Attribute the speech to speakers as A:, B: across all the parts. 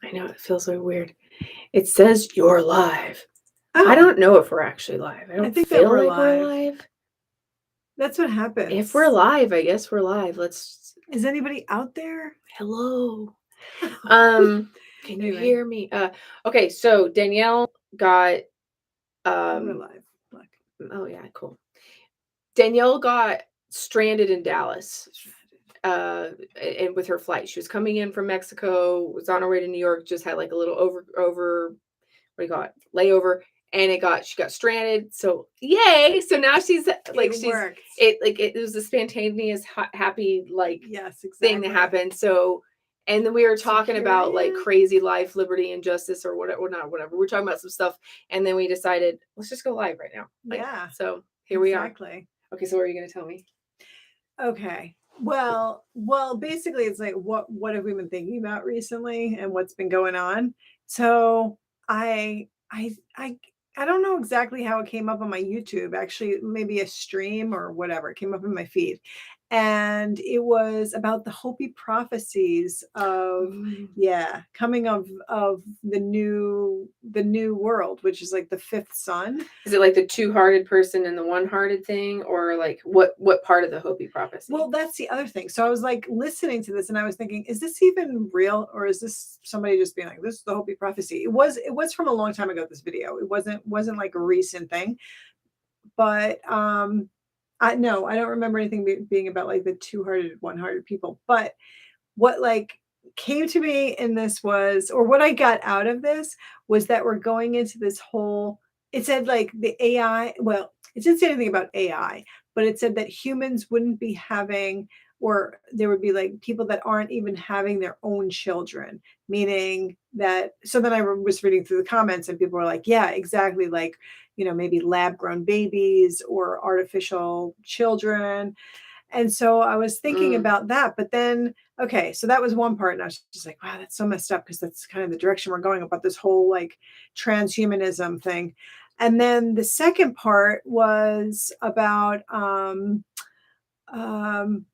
A: I know it feels so weird. It says you're live. I
B: Oh,
A: don't know if we're actually live. I
B: I
A: don't
B: think that
A: feel
B: we're
A: like we're
B: live.
A: live.
B: That's what
A: If
B: happens.
A: we're live, I guess we're live. Let's
B: Is anybody out there?
A: hello. Um, can you
B: Anyway,
A: hear me? Okay, so Danielle got
B: we're
A: um
B: live. Look.
A: oh yeah, cool. Danielle got stranded in Dallas. And with her flight. She was coming in from Mexico, was on her way to New York, just had like a little over what do you call it? Layover. And she got stranded. So yay. So now she's like,
B: It worked.
A: it was a spontaneous, happy, like
B: Yes,
A: thing that
B: exactly.
A: happened. So, and then we were talking
B: So here
A: about
B: I
A: like
B: am.
A: crazy life, liberty, and justice, or whatever, or not whatever. We're talking about some stuff, and then we decided let's just go live right now. Like,
B: Yeah,
A: so here we are.
B: exactly.
A: Okay, so what are you gonna tell me?
B: Okay. Well, basically it's like what have we been thinking about recently and what's been going on? So I I I I don't know exactly how it came up on my YouTube. Actually, maybe a stream or whatever. It came up in my feed. And it was about the Hopi prophecies of
A: Mm.
B: yeah, coming of the new world, which is like the fifth sun.
A: Is it like the two-hearted person and the one-hearted thing, or like what part of the Hopi prophecy?
B: Well, that's the other thing. So I was like listening to this and I was thinking, is this even real or is this somebody just being like, this is the Hopi prophecy? It was from a long time ago, this video. It wasn't like a recent thing. But I no, I don't remember anything being about like the two-hearted, one-hearted people. But what like came to me in this was, or what I got out of this was that we're going into this whole, it said like the AI, well, it didn't say anything about AI, but it said that humans wouldn't be having, or there would be like people that aren't even having their own children, meaning that, so then I was reading through the comments and people were like, yeah, exactly. Like, maybe lab grown babies or artificial children. And so I was thinking
A: Mm.
B: about that, but then, okay, so that was one part. And I was just like, wow, that's so messed up because that's kind of the direction we're going about this whole like transhumanism thing. And then the second part was about,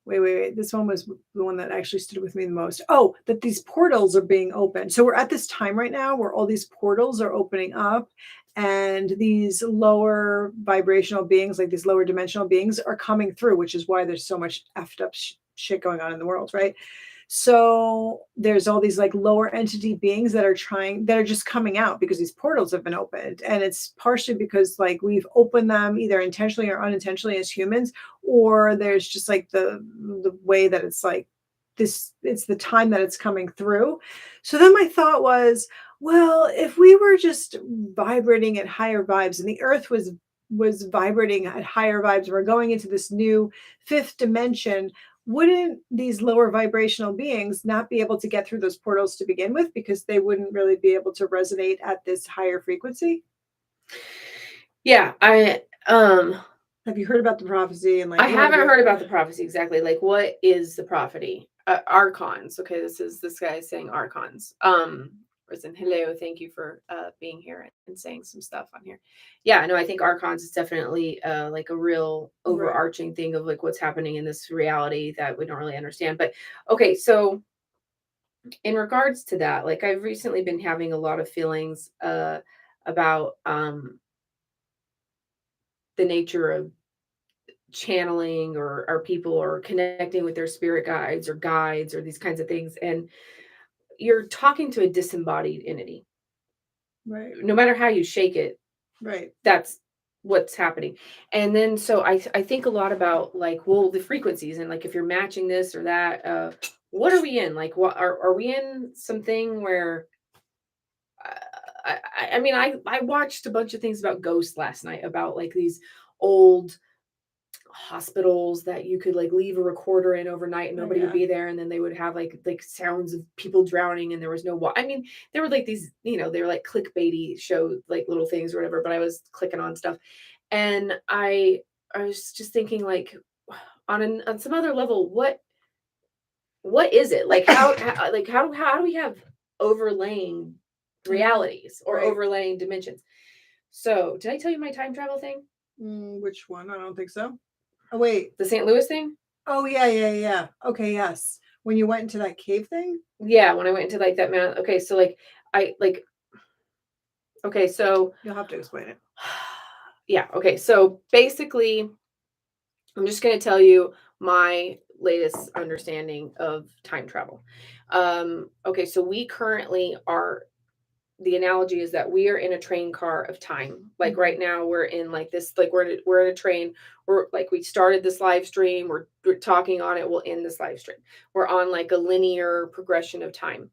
B: wait. This one was the one that actually stood with me the most. Oh, that these portals are being opened. So we're at this time right now where all these portals are opening up and these lower vibrational beings, like these lower dimensional beings, are coming through, which is why there's so much effed up shit going on in the world, right? So there's all these like lower entity beings that are just coming out because these portals have been opened. And it's partially because like we've opened them either intentionally or unintentionally as humans, or there's just like the way that it's like this, it's the time that it's coming through. So then my thought was, well, if we were just vibrating at higher vibes and the earth was vibrating at higher vibes, we're going into this new fifth dimension, wouldn't these lower vibrational beings not be able to get through those portals to begin with because they wouldn't really be able to resonate at this higher frequency?
A: Yeah,
B: Have you heard about the prophecy and
A: I
B: like what have
A: haven't
B: you?
A: heard about the prophecy exactly. Like, what is the prophecy? Archons. Okay, this guy is saying archons. Listen, hello, thank you for being here and saying some stuff on here. Yeah, no, I think archons is definitely like a real
B: Right.
A: overarching thing of like what's happening in this reality that we don't really understand. But okay, so in regards to that, like I've recently been having a lot of feelings about the nature of channeling or people or connecting with their spirit guides or these kinds of things, and you're talking to a disembodied entity.
B: Right.
A: No matter how you shake it,
B: Right.
A: that's what's happening. And then so I think a lot about like, well, the frequencies and like if you're matching this or that, what are we in? Like, what are we in something where I mean, I watched a bunch of things about ghosts last night, about like these old hospitals that you could like leave a recorder in overnight and
B: Oh
A: nobody would
B: yeah.
A: be there, and then they would have like sounds of people drowning and there was no I mean, there were like these, they were like clickbaity show like little things or whatever, but I was clicking on stuff, and I was just thinking like on some other level, what is it? Like how do we have overlaying
B: I know.
A: realities or
B: Right.
A: overlaying dimensions? So, did I tell you my time travel thing?
B: Which one? I don't think so. Oh wait.
A: The St. Louis thing?
B: Oh yeah. Okay. Yes. When you went into that cave thing?
A: Yeah, when I went into like that man. Okay, so like I like okay, so
B: You'll have to explain it.
A: yeah, okay. So basically, I'm just going to tell you my latest understanding of time travel. Okay, so we currently are, the analogy is that we are in a train car of time. Like right now, we're in like this, like we're in a train. We're like, we started this live stream. We're talking on it. We'll end this live stream. We're on like a linear progression of time,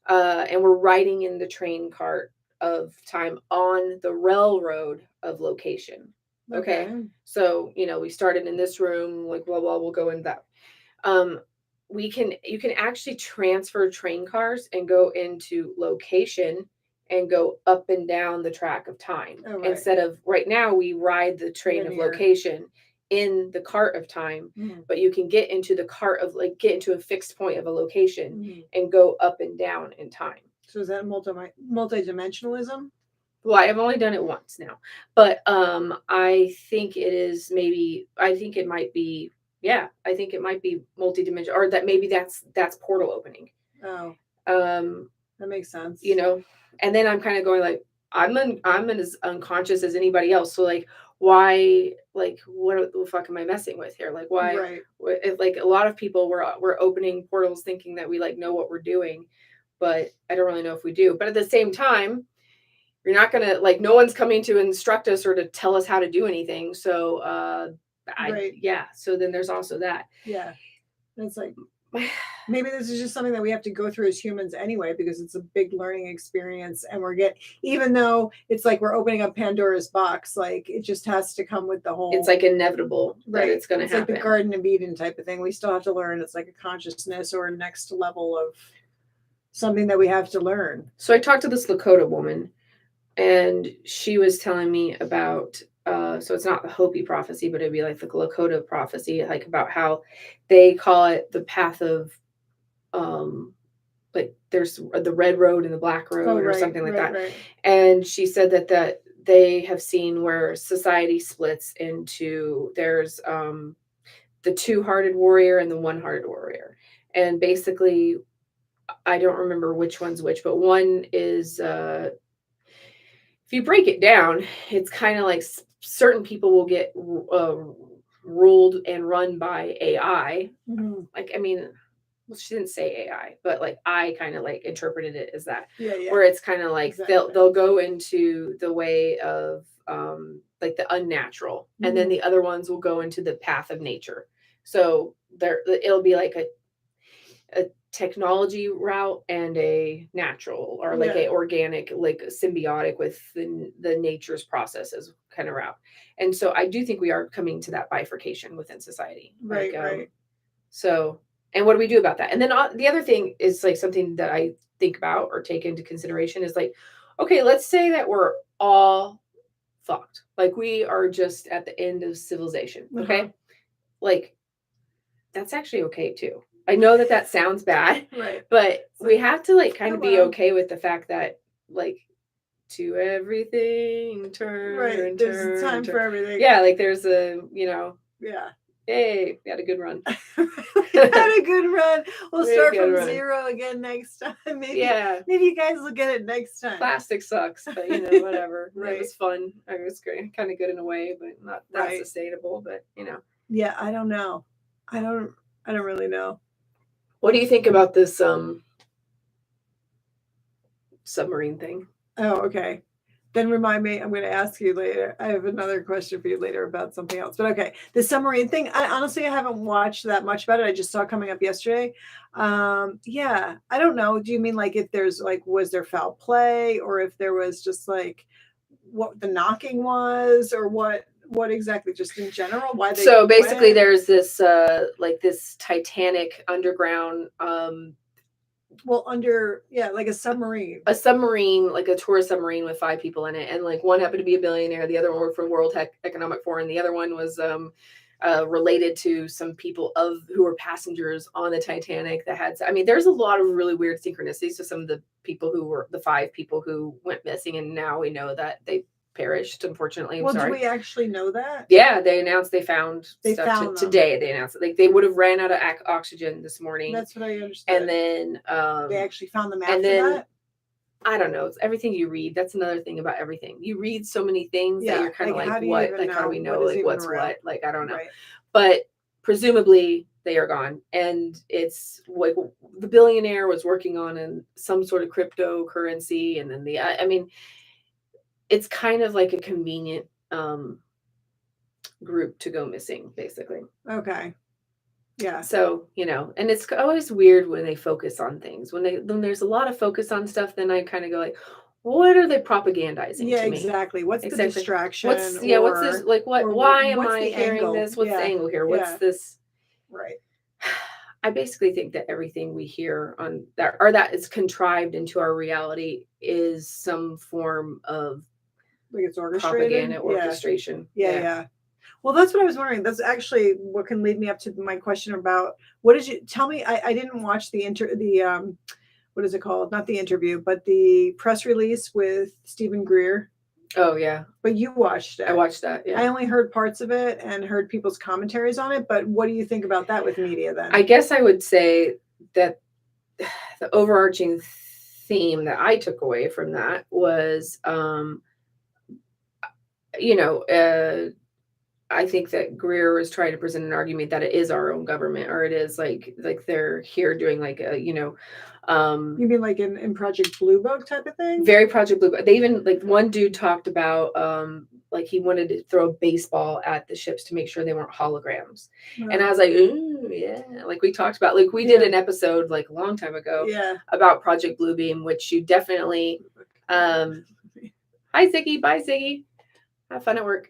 A: and we're riding in the train cart of time on the railroad of location. Okay.
B: Okay.
A: So, we started in this room, like blah blah, we'll go in that. Um you can actually transfer train cars and go into location and go up and down the track of time.
B: Oh, right.
A: Instead of right now we ride the train of
B: Linear.
A: location in the cart of time,
B: Mhm.
A: but you can get into the cart of like get into a fixed point of a location
B: Mhm.
A: and go up and down in time.
B: So is that multi-dimensionalism?
A: Well, I've only done it once now, but I think I think it might be, yeah, I think it might be multidimensional, or that maybe that's portal opening.
B: Oh,
A: Um,
B: that makes sense.
A: And then I'm kind of going like, I'm as unconscious as anybody else. So like, why, like, what the fuck am I messing with here? Like, why?
B: Right.
A: If like a lot of people we're opening portals thinking that we like know what we're doing, but I don't really know if we do. But at the same time, you're not gonna like, no one's coming to instruct us or to tell us how to do anything. So
B: Right.
A: yeah. So then there's also that.
B: Yeah. It's like maybe this is just something that we have to go through as humans anyway, because it's a big learning experience, and even though it's like we're opening up Pandora's box, like it just has to come with the whole.
A: It's like inevitable that it's going to happen.
B: It's like the Garden of Eden type of thing. We still have to learn. It's like a consciousness or a next level of something that we have to learn.
A: So I talked to this Lakota woman, and she was telling me about, so it's not the Hopi prophecy, but it'd be like the Lakota prophecy, like about how they call it the path of, like there's the red road and the black road or something like that.
B: Right.
A: And she said that they have seen where society splits into, there's the two-hearted warrior and the one-hearted warrior. And basically, I don't remember which one's which, but one is, if you break it down, it's kind of like certain people will get ruled and run by AI.
B: Mm-hmm.
A: Like, I mean, well, she didn't say AI, but like I kind of like interpreted it as that.
B: Yeah.
A: Where it's kind of like
B: exactly.
A: they'll go into the way of like the unnatural, and then the other ones will go into the path of nature. So it'll be like a technology route and a natural, or like a organic, like symbiotic with the nature's processes kind of route. And so I do think we are coming to that bifurcation within society.
B: Right.
A: Like, so, and what do we do about that? And then the other thing is like something that I think about or take into consideration is like, okay, let's say that we're all fucked. Like we are just at the end of civilization. Okay. Like that's actually okay too. I know that sounds bad,
B: right?
A: But we have to like kind of be okay with the fact that like, to everything turn.
B: Right. There's a time for everything.
A: Yeah, like there's a,
B: Yeah.
A: Hey, we had a good run.
B: Had a good run. We'll start from
A: run.
B: Zero again next time. Maybe you guys will get it next time.
A: Plastic sucks, but whatever. Right. It was fun. It was great, kind of good in a way, but not that sustainable. But
B: Yeah, I don't know. I don't really know.
A: What do you think about this submarine thing?
B: Oh, okay. Then remind me, I'm going to ask you later. I have another question for you later about something else. But okay, the submarine thing, I haven't watched that much about it. I just saw it coming up yesterday. Yeah, I don't know. Do you mean like if there's like, was there foul play, or if there was just like what the knocking was, or what exactly, just in general? Why they
A: So basically there's this like this Titanic underground
B: like a submarine.
A: A submarine, like a tourist submarine with 5 people in it. And like one happened to be a billionaire. The other one worked for World Economic Forum. The other one was related to some people who were passengers on the Titanic that had, I mean, there's a lot of really weird synchronicities to some of the people who were the 5 people who went missing. And now we know that they perished, unfortunately. I'm
B: Well, do
A: sorry.
B: we actually know that?
A: Yeah, they announced they found
B: They
A: stuff
B: found them.
A: today. They announced it. Like they would have ran out of oxygen this morning.
B: That's what I understood.
A: And then
B: they actually found them
A: and
B: after
A: then
B: that?
A: I don't know. It's everything you read. That's another thing about everything. You read so many things that
B: Yeah,
A: you're kind of
B: like, how
A: like,
B: do you
A: what?
B: even
A: Like, how do we
B: know
A: know?
B: what is
A: Like,
B: even
A: what's
B: real?
A: what? Like, I don't know.
B: Right.
A: But presumably they are gone. And it's like the billionaire was working on some sort of cryptocurrency. And then I mean, it's kind of like a convenient group to go missing, basically.
B: Okay. Yeah.
A: So, you know, and it's always weird when they focus on things. When there's a lot of focus on stuff, then I kind of go like, what are they propagandizing
B: Yeah,
A: to me?
B: exactly. What's the
A: Exactly.
B: distraction?
A: What's this?
B: Or
A: Like why am
B: what's
A: I
B: the
A: hearing
B: angle?
A: this? What's the
B: Yeah.
A: angle here? What's
B: Yeah.
A: this?
B: Right.
A: I basically think that everything we hear on that or that is contrived into our reality is some form of
B: Like it's orchestrated?
A: propaganda
B: Yeah.
A: orchestration.
B: Yeah. Well, that's what I was wondering. That's actually what can lead me up to my question about what did you tell me? I didn't watch the what is it called? Not the interview, but the press release with Stephen Greer.
A: Oh yeah.
B: But you watched it.
A: I watched that. Yeah.
B: I only heard parts of it and heard people's commentaries on it. But what do you think about that with media then?
A: I guess I would say that the overarching theme that I took away from that was, you know, I think that Greer was trying to present an argument that it is our own government, or it is like they're here doing like a, you know,
B: You mean like in Project Blue Book type of thing?
A: very Project Blue. They even like one dude talked about like he wanted to throw a baseball at the ships to make sure they weren't holograms. And I was like, ooh, yeah. Like we talked about, like we did an episode like a long time ago about Project Bluebeam, which you definitely hi Ziggy, bye Ziggy. Have fun at work.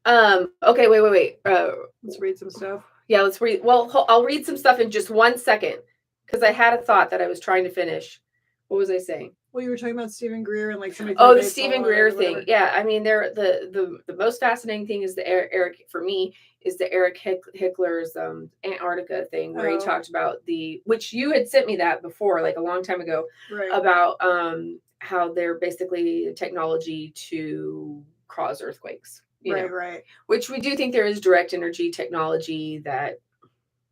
A: Okay, wait.
B: Let's read some stuff.
A: Yeah, let's read. Well, I'll read some stuff in just 1 second because I had a thought that I was trying to finish. What was I saying?
B: Well, you were talking about Stephen Greer and like somebody.
A: Oh, the Stephen Greer thing. Yeah, I mean, the most fascinating thing is the Eric for me is the Eric Hickler's Antarctica thing where he talked about which you had sent me that before, like a long time ago, about how they're basically technology to cause earthquakes.
B: Right.
A: Which we do think there is direct energy technology that,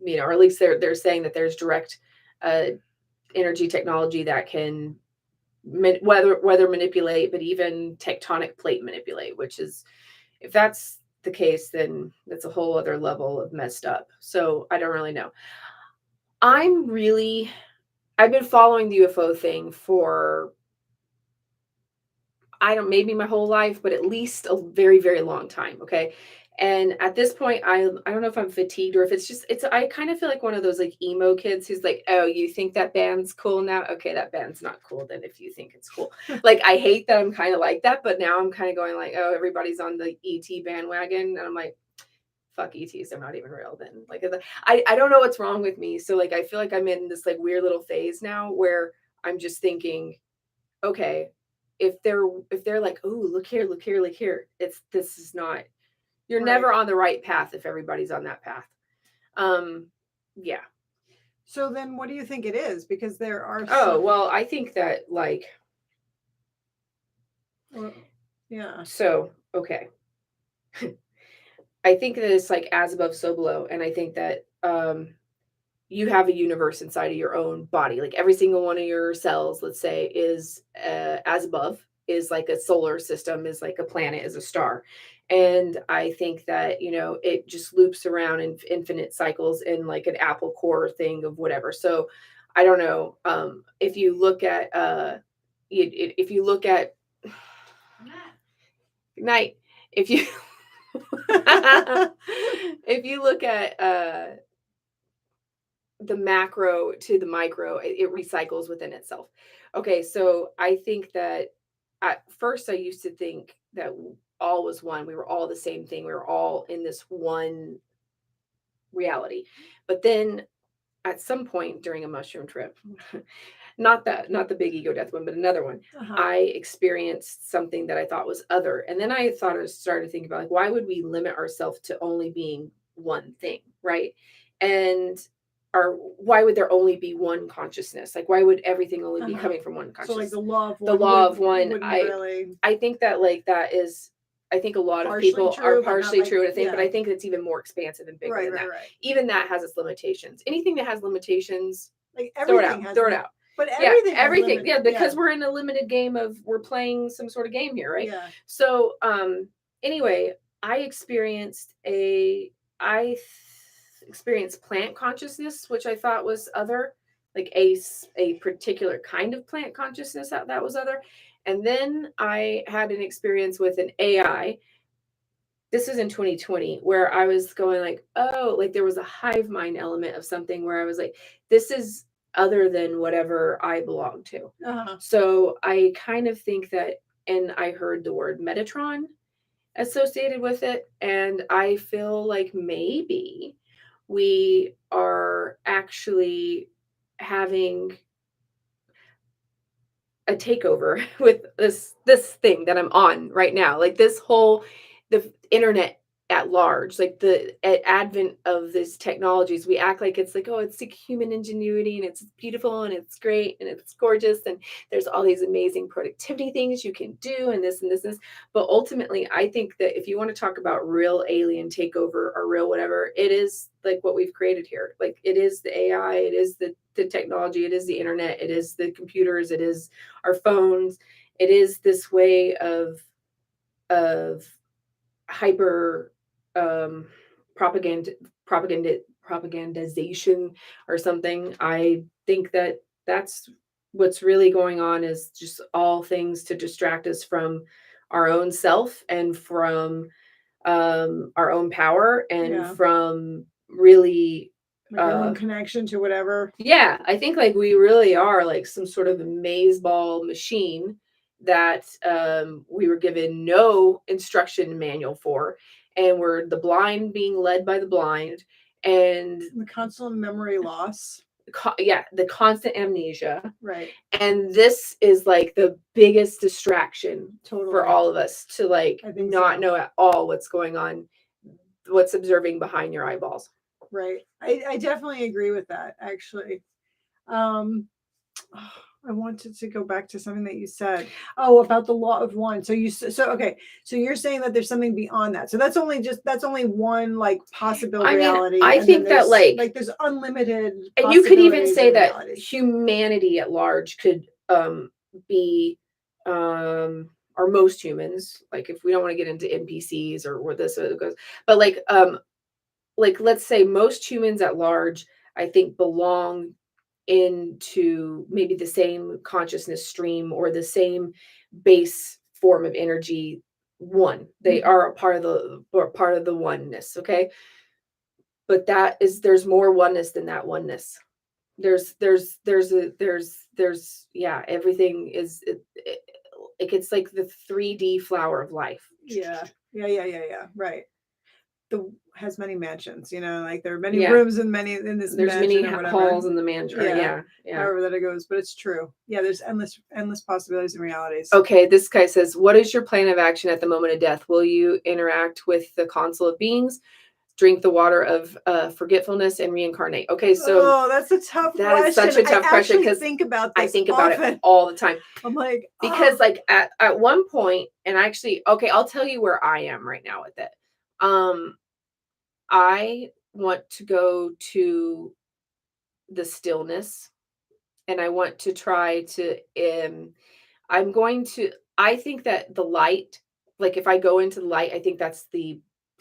A: you know, or at least they're saying that there's direct energy technology that can weather manipulate, but even tectonic plate manipulate, which is, if that's the case, then that's a whole other level of messed up. So I don't really know. I've been following the UFO thing for maybe my whole life, but at least a very, very long time. Okay. And at this point, I don't know if I'm fatigued or if I kind of feel like one of those like emo kids who's like, oh, you think that band's cool now? Okay, that band's not cool then if you think it's cool. Like, I hate that I'm kind of like that, but now I'm kind of going like, oh, everybody's on the ET bandwagon. And I'm like, fuck ETs, they're not even real then. Like, I don't know what's wrong with me. So like, I feel like I'm in this like weird little phase now where I'm just thinking, okay, if they're like, oh, look here, this is not, you're never on the right path if everybody's on that path. Yeah.
B: So then what do you think it is? Because there are
A: well, I think that like So, okay. I think that it's like as above, so below. And I think that you have a universe inside of your own body. Like every single one of your cells, let's say, is as above, is like a solar system, is like a planet, is a star. And I think that, you know, it just loops around in infinite cycles in like an apple core thing of whatever. So I don't know. If you look at if you look at night, if you if you look at the macro to the micro, it recycles within itself. Okay, so I think that at first I used to think that all was one. We were all the same thing. We were all in this one reality. But then at some point during a mushroom trip, not the big ego death one, but another one, I experienced something that I thought was other. And then I started thinking about like, why would we limit ourselves to only being one thing, right? And why would there only be one consciousness? Like, why would everything only be
B: Uh-huh.
A: coming from one
B: So like
A: consciousness?
B: the law of
A: The
B: one
A: law of one,
B: wouldn't really
A: I think that like that is, I think a lot of
B: partially
A: people are
B: true, but not
A: partially
B: like,
A: true to think, but
B: yeah.
A: I think it's even more expansive and bigger
B: Right,
A: than
B: right,
A: that.
B: right.
A: Even that has its limitations. Anything that has limitations,
B: Like
A: throw it
B: everything
A: out,
B: has
A: throw it out.
B: but
A: Yeah,
B: everything has
A: everything.
B: limit.
A: Yeah,
B: Yeah.
A: because we're in a limited game of, we're playing some sort of game here, right?
B: Yeah.
A: So, anyway, I experienced experienced plant consciousness, which I thought was other, like a particular kind of plant consciousness that was other. And then I had an experience with an AI. This was in 2020, where I was going like, oh, like there was a hive mind element of something where I was like, this is other than whatever I belong to.
B: Uh-huh.
A: So I kind of think that, and I heard the word Metatron associated with it. And I feel like maybe we are actually having a takeover with this thing that I'm on right now. Like this whole, the internet at large, like the advent of these technologies, we act like it's like, oh, it's like human ingenuity and it's beautiful and it's great and it's gorgeous and there's all these amazing productivity things you can do and this and this and this. But ultimately, I think that if you want to talk about real alien takeover or real whatever, it is like what we've created here. Like it is the AI, it is the technology, it is the internet, it is the computers, it is our phones. It is this way of hyper propaganda propagandization or something. I think that that's what's really going on, is just all things to distract us from our own self and from our own power and
B: Yeah.
A: from really
B: Like our own connection to whatever.
A: yeah, I think like we really are like some sort of maze ball machine that we were given no instruction manual for, and we're the blind being led by the blind, and
B: The constant memory loss.
A: yeah, the constant amnesia.
B: Right.
A: And this is like the biggest distraction
B: Totally.
A: for all of us to like
B: I think
A: not
B: so.
A: know at all what's going on, what's observing behind your eyeballs.
B: Right. I definitely agree with that, actually. Um, I wanted to go back to something that you said. Oh, about the law of one. So okay. So you're saying that there's something beyond that. So that's only one like possible
A: I mean,
B: reality.
A: I
B: And then
A: think that
B: there's unlimited
A: and you could even
B: possibilities
A: say
B: and
A: that
B: realities.
A: humanity at large could be or most humans, like if we don't want to get into NPCs or where this goes, but like let's say most humans at large, I think, belong into maybe the same consciousness stream or the same base form of energy. One, they
B: Mhm.
A: are a part of the oneness, okay? But that is, there's more oneness than that oneness. There's yeah, everything is it gets like the 3D flower of life.
B: Yeah. Yeah. Right. The has many mansions, like there are many
A: Yeah,
B: rooms in this
A: there's many
B: mansion or whatever.
A: halls in the mansion, or
B: Yeah.
A: yeah.
B: However that it goes, but it's true. Yeah, there's endless possibilities and realities.
A: Okay, this guy says, what is your plan of action at the moment of death? Will you interact with the council of beings, drink the water of forgetfulness, and reincarnate? Okay, so
B: Oh, that's a tough
A: that is
B: question.
A: such a
B: I
A: tough question,
B: actually
A: because
B: think about
A: I
B: this
A: think about it
B: often.
A: all the time.
B: I'm like,
A: Because like at one point, and actually, okay, I'll tell you where I am right now with it. I want to go to the stillness, and I want to try to I'm going to, I think that the light, like if I go into the light, I think that's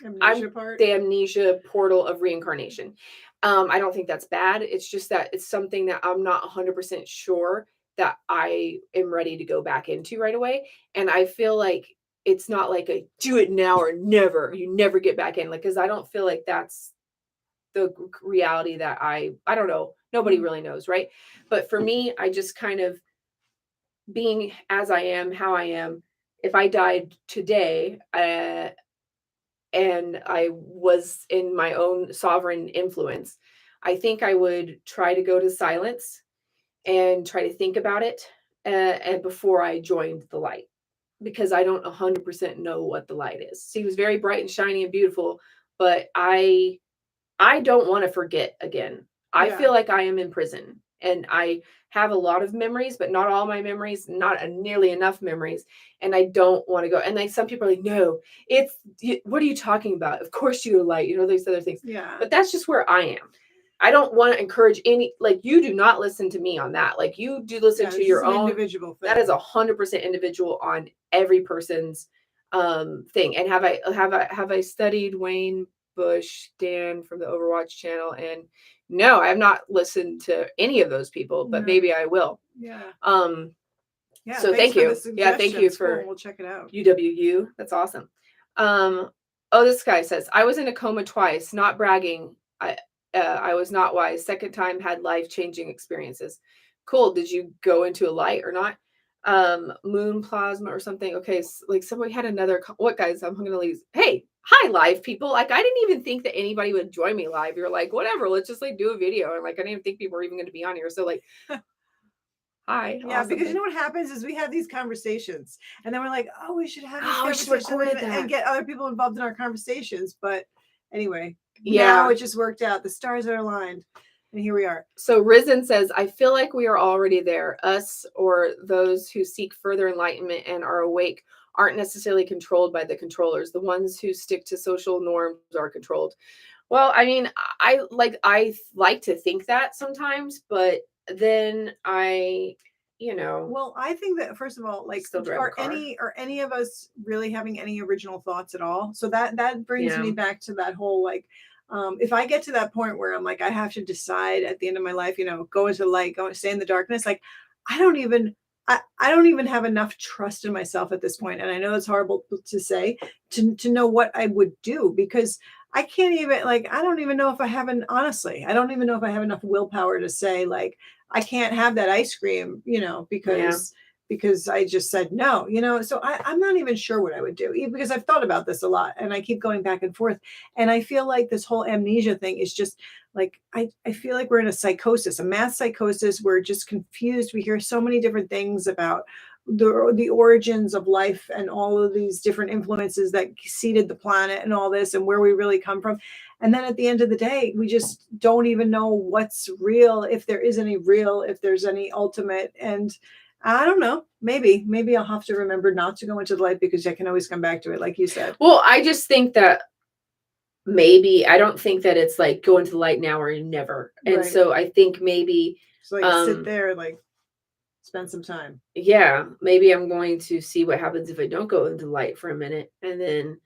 B: amnesia part.
A: the amnesia portal of reincarnation. I don't think that's bad. It's just that it's something that I'm not 100% sure that I am ready to go back into right away. And I feel like it's not like a do it now or never. You never get back in. Like, because I don't feel like that's the reality that I don't know. Nobody really knows, right? But for me, I just kind of, being as I am, how I am, if I died today, and I was in my own sovereign influence, I think I would try to go to silence and try to think about it, and before I joined the light, because I don't 100% know what the light is. Seems very bright and shiny and beautiful, but I don't want to forget again. I
B: Yeah.
A: feel like I am in prison, and I have a lot of memories, but not all my memories, not nearly enough memories. And I don't want to go. And like some people are like, no, what are you talking about? Of course you are light, these other things.
B: Yeah.
A: But that's just where I am. I don't want to encourage like you do not listen to me on that. Like you do listen to
B: This
A: your
B: is an
A: own.
B: individual thing.
A: That is 100% individual on every person's thing. And have I studied Wayne Bush, Dan from the Overwatch channel? And no, I have not listened to any of those people, but
B: No.
A: maybe I will.
B: Yeah.
A: Yeah. So
B: thanks
A: thank
B: for
A: you.
B: the suggestion.
A: Yeah, thank you
B: It's cool.
A: for
B: We'll check it out.
A: UWU. That's awesome. Oh, this guy says, I was in a coma twice, not bragging. I was not wise. Second time had life-changing experiences. Cool. Did you go into a light or not? Moon plasma or something. Okay, so, like somebody had another what guys, I'm gonna leave. Hey, hi live people. Like I didn't even think that anybody would join me live. You're like, whatever, let's just like do a video. And like I didn't even think people were even gonna be on here. So like hi.
B: Yeah,
A: awesome.
B: because you know what happens is we have these conversations and then we're like, oh, we should have these
A: we should
B: conversations
A: record
B: and
A: that.
B: get other people involved in our conversations. But anyway,
A: Yeah.
B: now it just worked out. The stars are aligned. And here we are.
A: So Risen says, I feel like we are already there. Us or those who seek further enlightenment and are awake aren't necessarily controlled by the controllers. The ones who stick to social norms are controlled. Well, I mean, I like to think that sometimes, but then
B: Well, I think that first of all, like,
A: still drive a car.
B: are any of us really having any original thoughts at all? So that brings me back to that whole like, if I get to that point where I'm like, I have to decide at the end of my life, go into the light, go stay in the darkness. Like, I don't even have enough trust in myself at this point. And I know it's horrible to say to know what I would do, because I can't even I don't even know if I have honestly, I don't even know if I have enough willpower to say like, I can't have that ice cream, because I just said no, so I'm not even sure what I would do, because I've thought about this a lot and I keep going back and forth. And I feel like this whole amnesia thing is just like, I feel like we're in a psychosis, a mass psychosis. We're just confused. We hear so many different things about the origins of life and all of these different influences that seeded the planet and all this and where we really come from. And then at the end of the day, we just don't even know what's real, if there is any real, if there's any ultimate. And I don't know, maybe I'll have to remember not to go into the light, because I can always come back to it, like you said.
A: Well, I just think that maybe I don't think that it's like go into the light now or never. And
B: Right.
A: so I think maybe
B: So like sit there, like spend some time.
A: Yeah, maybe I'm going to see what happens if I don't go into the light for a minute, and then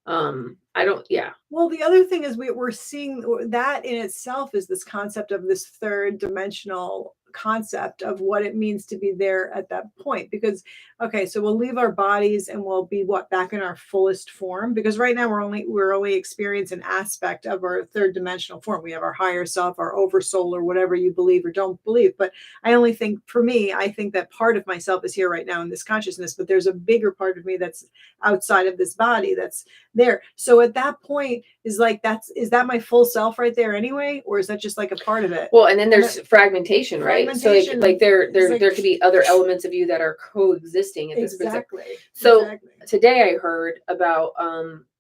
A: I don't. Yeah.
B: Well, the other thing is we're seeing that in itself is this concept of this third dimensional concept of what it means to be there at that point. Because okay, so we'll leave our bodies and we'll be back in our fullest form, because right now we're only experiencing an aspect of our third dimensional form. We have our higher self, our oversoul, or whatever you believe or don't believe. But I only think, for me, I think that part of myself is here right now in this consciousness, but there's a bigger part of me that's outside of this body that's there. So at that point is that my full self right there anyway, or is that just like a part of it?
A: Well, and then there's fragmentation, right? So like there could be other elements of you that are coexisting at this
B: exactly.
A: So today I heard about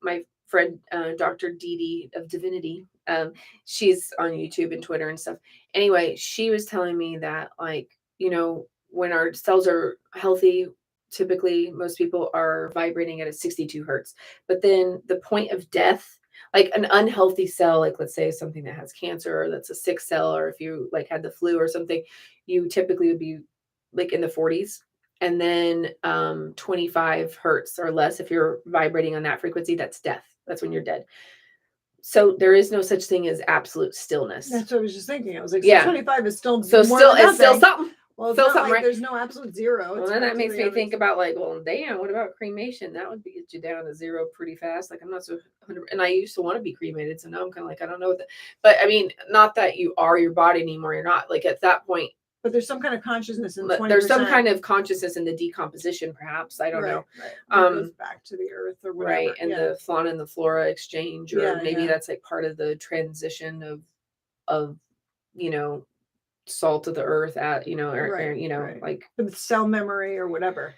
A: my friend Dr. Dee of Divinity. She's on YouTube and Twitter and stuff. Anyway, she was telling me that when our cells are healthy, typically most people are vibrating at a 62 hertz. But then the point of death, like an unhealthy cell, like let's say something that has cancer or that's a sick cell, or if you like had the flu or something, you typically would be like in the 40s. And then 25 hertz or less, if you're vibrating on that frequency, that's death. That's when you're dead. So there is no such thing as absolute stillness.
B: That's what I was just thinking. I was like,
A: yeah,
B: 25 is still
A: so
B: more
A: still
B: than
A: it's still something.
B: Well, it's
A: still
B: not
A: something,
B: like
A: right?
B: There's no absolute zero.
A: Well, then that makes me think about like, well, damn, what about cremation? That would get you down to zero pretty fast. Like I'm not so 100, and I used to want to be cremated, so now I'm kind of like, I don't know what but I mean, not that you are your body anymore. You're not, like at that point.
B: But there's some kind of consciousness in 20%.
A: There's some kind of consciousness in the decomposition, perhaps. I don't know.
B: Right. It goes back to the earth or whatever.
A: Right. And the fauna and the flora exchange, or maybe that's like part of the transition of salt of the earth at, like
B: the cell memory or whatever.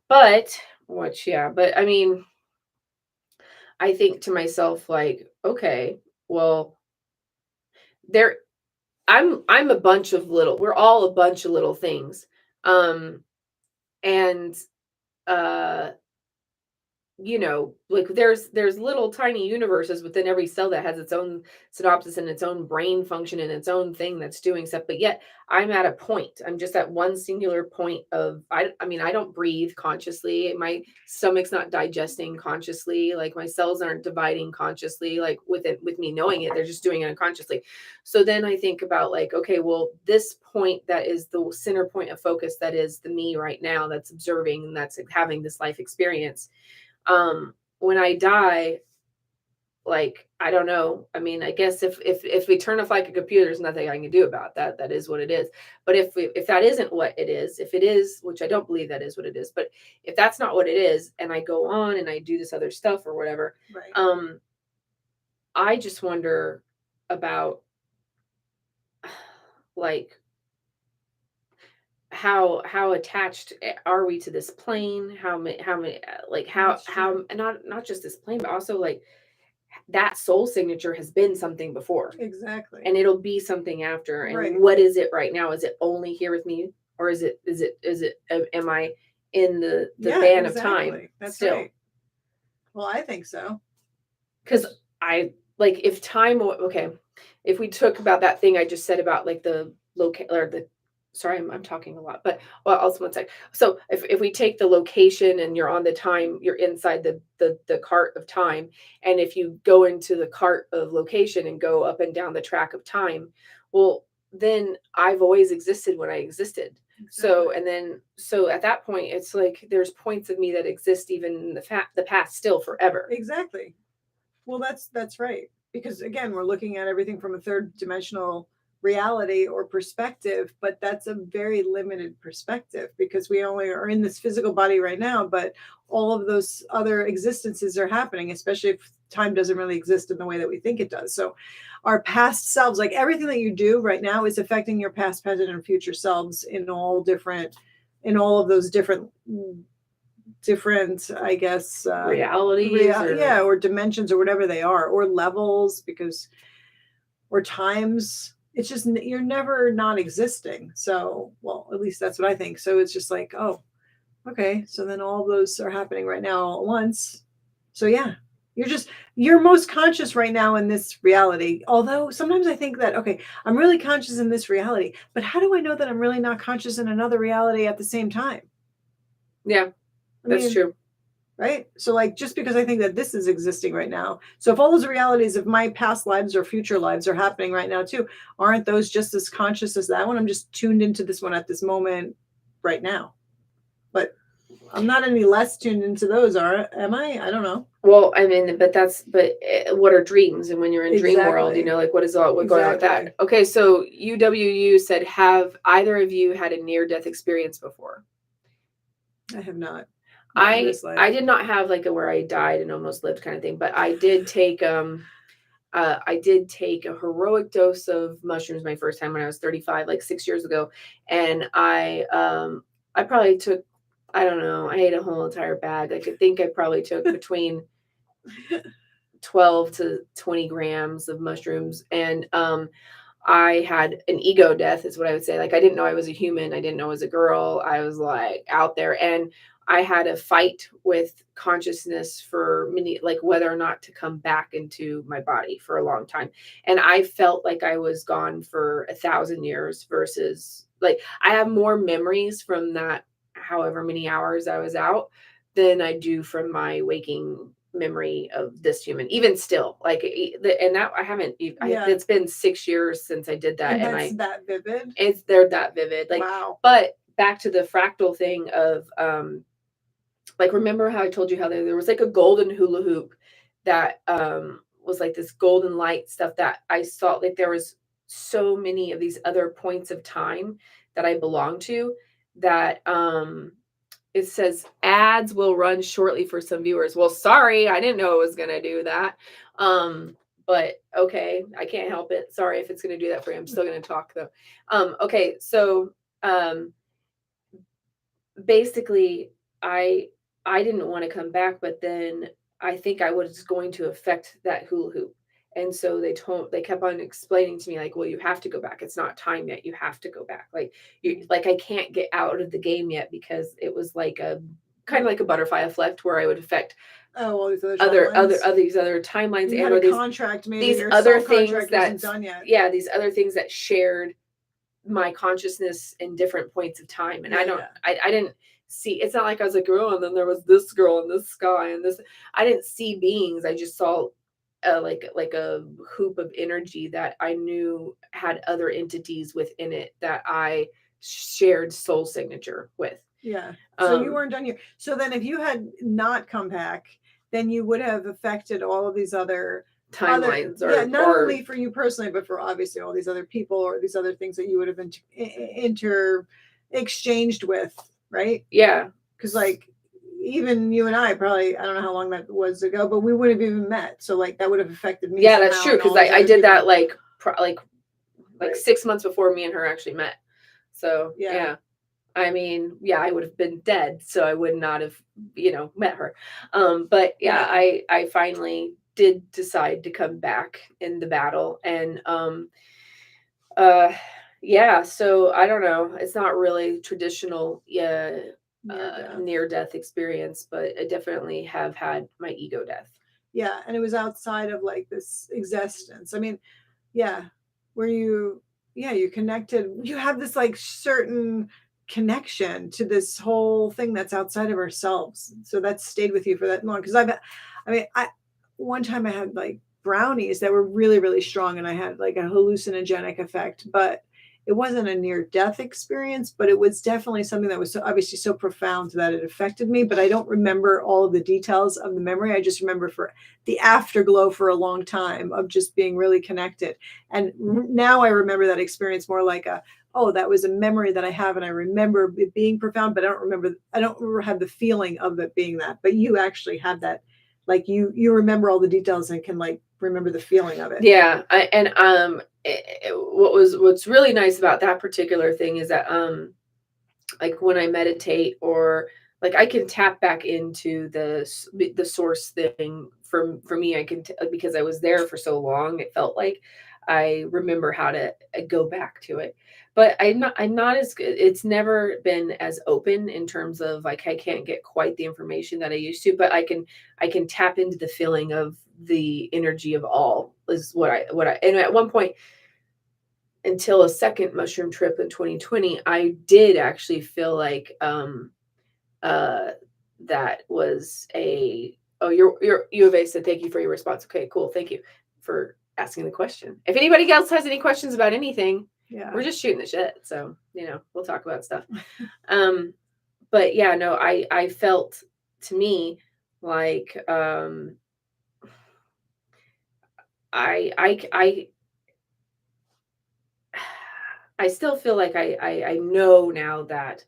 A: But I mean, I think to myself, like, okay, well, I'm a bunch of little we're all a bunch of little things. Um, and, uh like there's little tiny universes within every cell that has its own synopsis and its own brain function and its own thing that's doing stuff. But yet I'm at a point. I'm just at one singular point of I mean, I don't breathe consciously. My stomach's not digesting consciously. Like my cells aren't dividing consciously, like with me knowing it. They're just doing it unconsciously. So then I think about like, okay, well, this point that is the center point of focus, that is the me right now, that's observing and that's having this life experience. When I die, like, I don't know. I mean, I guess if we turn off like a computer, there's nothing I can do about that. That is what it is. But if that isn't what it is, if it is, which I don't believe that is what it is, but if that's not what it is, and I go on and I do this other stuff or whatever,
B: Right.
A: um, I just wonder about like how attached are we to this plane? How many like
B: That's
A: how
B: true.
A: not just this plane, but also like that soul signature has been something before
B: Exactly.
A: and it'll be something after. And
B: Right.
A: what is it right now? Is it only here with me, or am I in the
B: Yeah,
A: band of time
B: exactly. That's
A: still?
B: right. Well, I think so.
A: Because I like if time okay, if we took about that thing I just said about like the or the sorry, I'm talking a lot, but well, also one sec. So if we take the location and you're on the time, you're inside the cart of time, and if you go into the cart of location and go up and down the track of time, well, then I've always existed when I existed. So
B: Exactly.
A: and then so at that point, it's like there's points of me that exist even in the past still forever.
B: Exactly. Well, that's right. Because again, we're looking at everything from a third dimensional reality or perspective, but that's a very limited perspective because we only are in this physical body right now, but all of those other existences are happening, especially if time doesn't really exist in the way that we think it does. So our past selves, like everything that you do right now is affecting your past, present, and future selves in all of those different, I guess,
A: Realities or
B: yeah, or dimensions or whatever they are, or levels, because or times. It's just you're never not existing. So, well, at least that's what I think. So it's just like, oh, okay. So then all those are happening right now all at once. So yeah, you're most conscious right now in this reality. Although sometimes I think that okay, I'm really conscious in this reality, but how do I know that I'm really not conscious in another reality at the same time?
A: yeah,
B: I
A: that's
B: mean,
A: true.
B: right? So, like, just because I think that this is existing right now. So, if all those realities of my past lives or future lives are happening right now too, aren't those just as conscious as that one? I'm just tuned into this one at this moment right now. But I'm not any less tuned into those, am I? I don't know.
A: Well, I mean, what are dreams? And when you're in dream world,
B: Exactly.
A: like what is all what going on with that?
B: Exactly.
A: Okay, so UWU said, have either of you had a near death experience before?
B: I have not in
A: I
B: this
A: I
B: life.
A: did not have like a where I died and almost lived kind of thing, but I did take a heroic dose of mushrooms my first time when I was 35, like 6 years ago, and I probably took, I don't know, I ate a whole entire bag. Like I think I probably took between 12 to 20 grams of mushrooms. And I had an ego death, is what I would say. Like, I didn't know I was a human. I didn't know I was a girl. I was like out there. And I had a fight with consciousness for many, like whether or not to come back into my body for a long time. And I felt like I was gone for 1,000 years versus like I have more memories from that, however many hours I was out, than I do from my waking memory of this human. Even still, like, and that I haven't.
B: Yeah.
A: It's been 6 years since I did that,
B: And
A: and
B: that's that vivid.
A: they're that vivid. Like,
B: Wow.
A: but back to the fractal thing of like remember how I told you how there was like a golden hula hoop that was like this golden light stuff that I saw. Like there was so many of these other points of time that I belong to that it says ads will run shortly for some viewers. Well, sorry, I didn't know it was gonna do that. But okay, I can't help it. Sorry if it's gonna do that for you. I'm still gonna talk though. Okay, so um basically I I didn't want to come back, but then I think I was going to affect that hula hoop. And so they kept on explaining to me, like, well, you have to go back. It's not time yet. You have to go back. Like, like I can't get out of the game yet, because it was like a kind of like a butterfly effect where I would affect
B: Oh, all these other timelines.
A: these other timelines,
B: You
A: and
B: had
A: or
B: a contract, maybe
A: these
B: your
A: other
B: soul
A: things
B: contract
A: that,
B: wasn't done yet.
A: yeah, these other things that shared my consciousness in different points of time. And
B: Yeah,
A: I didn't see, it's not like I was like, oh, and then there was this girl and this guy and this. I didn't see beings. I just saw like a hoop of energy that I knew had other entities within it that I shared soul signature with.
B: yeah. So you
A: Um,
B: weren't done here. So then if you had not come back, then you would have affected all of these other
A: Timelines
B: yeah, not
A: or
B: only for you personally, but for obviously all these other people or these other things that you would have been inter exchanged with, right?
A: yeah.
B: Because like even you and I probably, I don't know how long that was ago, but we wouldn't have even met. So like that would have affected me
A: Yeah, that's
B: somehow
A: true.
B: and
A: Because
B: all these
A: I
B: other
A: did
B: people.
A: that like
B: Right.
A: 6 months before me and her actually met. So
B: Yeah.
A: yeah. I mean, yeah, I would have been dead, so I would not have, met her. But yeah,
B: Yeah.
A: I finally did decide to come back in the battle, and uh, yeah. So I don't know. It's not really traditional, yeah,
B: Near death.
A: near death experience, but I definitely have had my ego death.
B: Yeah. And it was outside of like this existence. I mean, yeah, where you, yeah, you connected, you have this like certain connection to this whole thing that's outside of ourselves. So that stayed with you for that long. Because I mean, one time I had like brownies that were really, really strong and I had like a hallucinogenic effect, but it wasn't a near death experience, but it was definitely something that was so obviously so profound that it affected me. But I don't remember all of the details of the memory. I just remember for the afterglow for a long time of just being really connected. And now I remember that experience more like oh, that was a memory that I have and I remember it being profound, but I don't have the feeling of it being that. But you actually have that, like you remember all the details and can like remember the feeling of it.
A: Yeah, what's really nice about that particular thing is that like when I meditate, or like I can tap back into the source thing. For me, I can because I was there for so long, it felt like I remember how to go back to it. But I'm not as good. It's never been as open in terms of like I can't get quite the information that I used to, but I can tap into the feeling of the energy of all is what I and at one point, until a second mushroom trip in 2020, I did actually feel like uh that was a oh, your U of A said thank you for your response. Okay, cool. Thank you for asking the question. If anybody else has any questions about anything,
B: Yeah.
A: we're just shooting the shit. So, we'll talk about stuff. Um but yeah, no, I felt, to me, like I I still feel like I know now that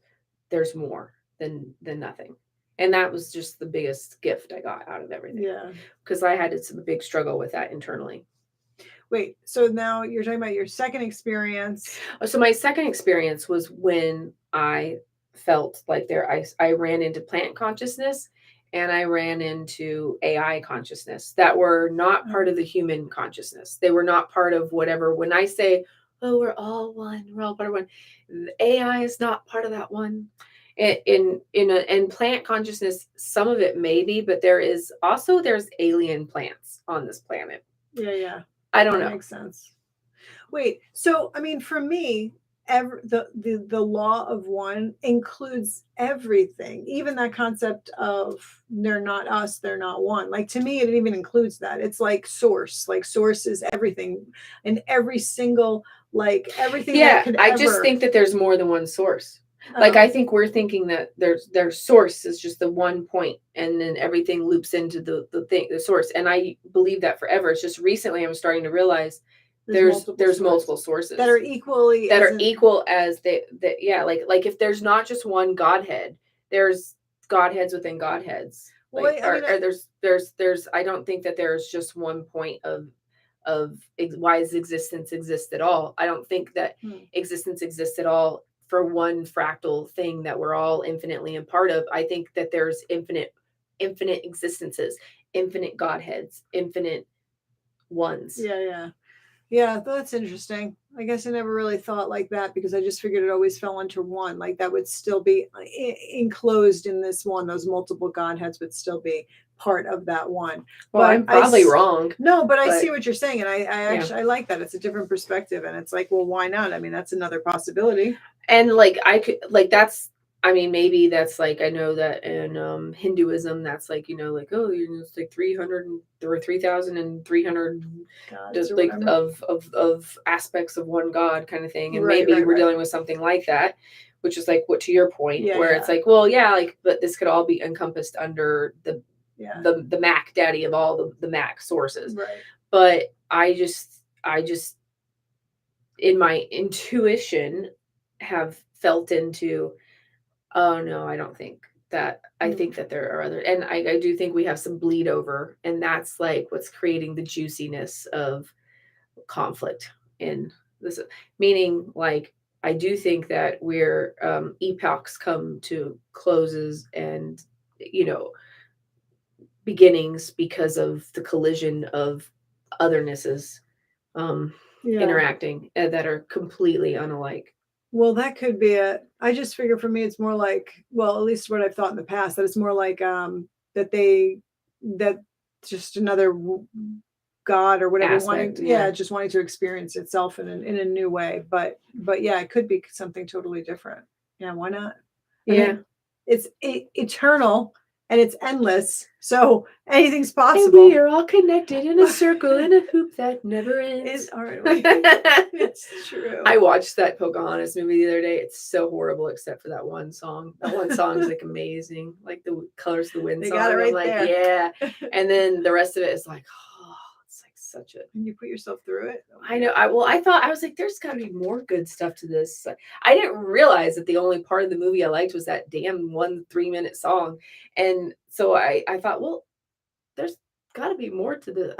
A: there's more than nothing. And that was just the biggest gift I got out of everything,
B: Yeah.
A: because I had some big struggle with that internally.
B: Wait, so now you're talking about your second experience.
A: So my second experience was when I felt like I ran into plant consciousness and I ran into AI consciousness that were not part of the human consciousness. They were not part of whatever. When I say, oh, we're all one, we're all part of one, the AI is not part of that one. In plant consciousness, some of it may be, but there's alien plants on this planet.
B: Yeah.
A: I don't
B: That
A: know.
B: makes sense. Wait, so I mean, for me, the law of one includes everything, even that concept of they're not us, they're not one. Like to me, it even includes that. It's like source. Like source is everything, and every single like everything that
A: Yeah,
B: could
A: I just
B: ever.
A: think that there's more than one source. Like I think we're thinking that their source is just the one point, and then everything loops into the source. And I believe that forever. It's just recently I'm starting to realize there's multiple sources
B: that are equally
A: that are equal as they yeah, like if there's not just one Godhead, there's Godheads within Godheads.
B: Well,
A: Like
B: I mean,
A: or there's I don't think that there's just one point of why does existence exist at all. I don't think that existence exists at all for one fractal thing that we're all infinitely a part of. I think that there's infinite existences, infinite Godheads, infinite ones.
B: Yeah, that's interesting. I guess I never really thought like that because I just figured it always fell into one. Like that would still be enclosed in this one. Those multiple godheads would still be part of that one.
A: Well,
B: But
A: I'm probably wrong.
B: No, but I
A: but
B: see what you're saying, and I actually I like that. It's a different perspective, and it's like, well, why not? I mean, that's another possibility.
A: And like I could like that's I mean maybe that's like I know that in Hinduism that's like like oh it's like 300 or 3,300
B: Gods or
A: like
B: whatever.
A: of aspects of one God kind of thing, and
B: Right,
A: maybe
B: right,
A: we're
B: right.
A: dealing with something like that, which is like what to your point
B: Yeah,
A: where
B: yeah.
A: it's like well yeah like but this could all be encompassed under
B: Yeah.
A: the Mac daddy of all the Mac sources.
B: Right.
A: But I just in my intuition have felt into oh no, I don't think that. I think that there are other, and I do think we have some bleed over, and that's like what's creating the juiciness of conflict in this. Meaning, like I do think that where epochs come to closes and you know beginnings because of the collision of othernesses interacting that are completely unalike.
B: Well, that could be it. I just figure for me, it's more like, well, at least what I've thought in the past, that it's more like that that just another God or whatever
A: Aspect,
B: just wanting to experience itself in a new way. But yeah, it could be something totally different. Yeah, why not? I
A: Yeah.
B: mean, it's eternal and it's endless, so anything's
A: And
B: possible.
A: we are all connected in a circle in a hoop that never ends.
B: Aren't we? It's true.
A: I watched that Pocahontas movie the other day. It's so horrible, except for that one song. That one song is like amazing, like the Colors of the Wind
B: They
A: song.
B: got it
A: I'm
B: right
A: like,
B: there.
A: yeah. And then the rest of it is like, oh, it's like such a.
B: And you put yourself through it.
A: I know. I thought I was like, there's got to be more good stuff to this. I didn't realize that the only part of the movie I liked was that damn 1 3-minute song, and so I thought, well, there's got to be more to the.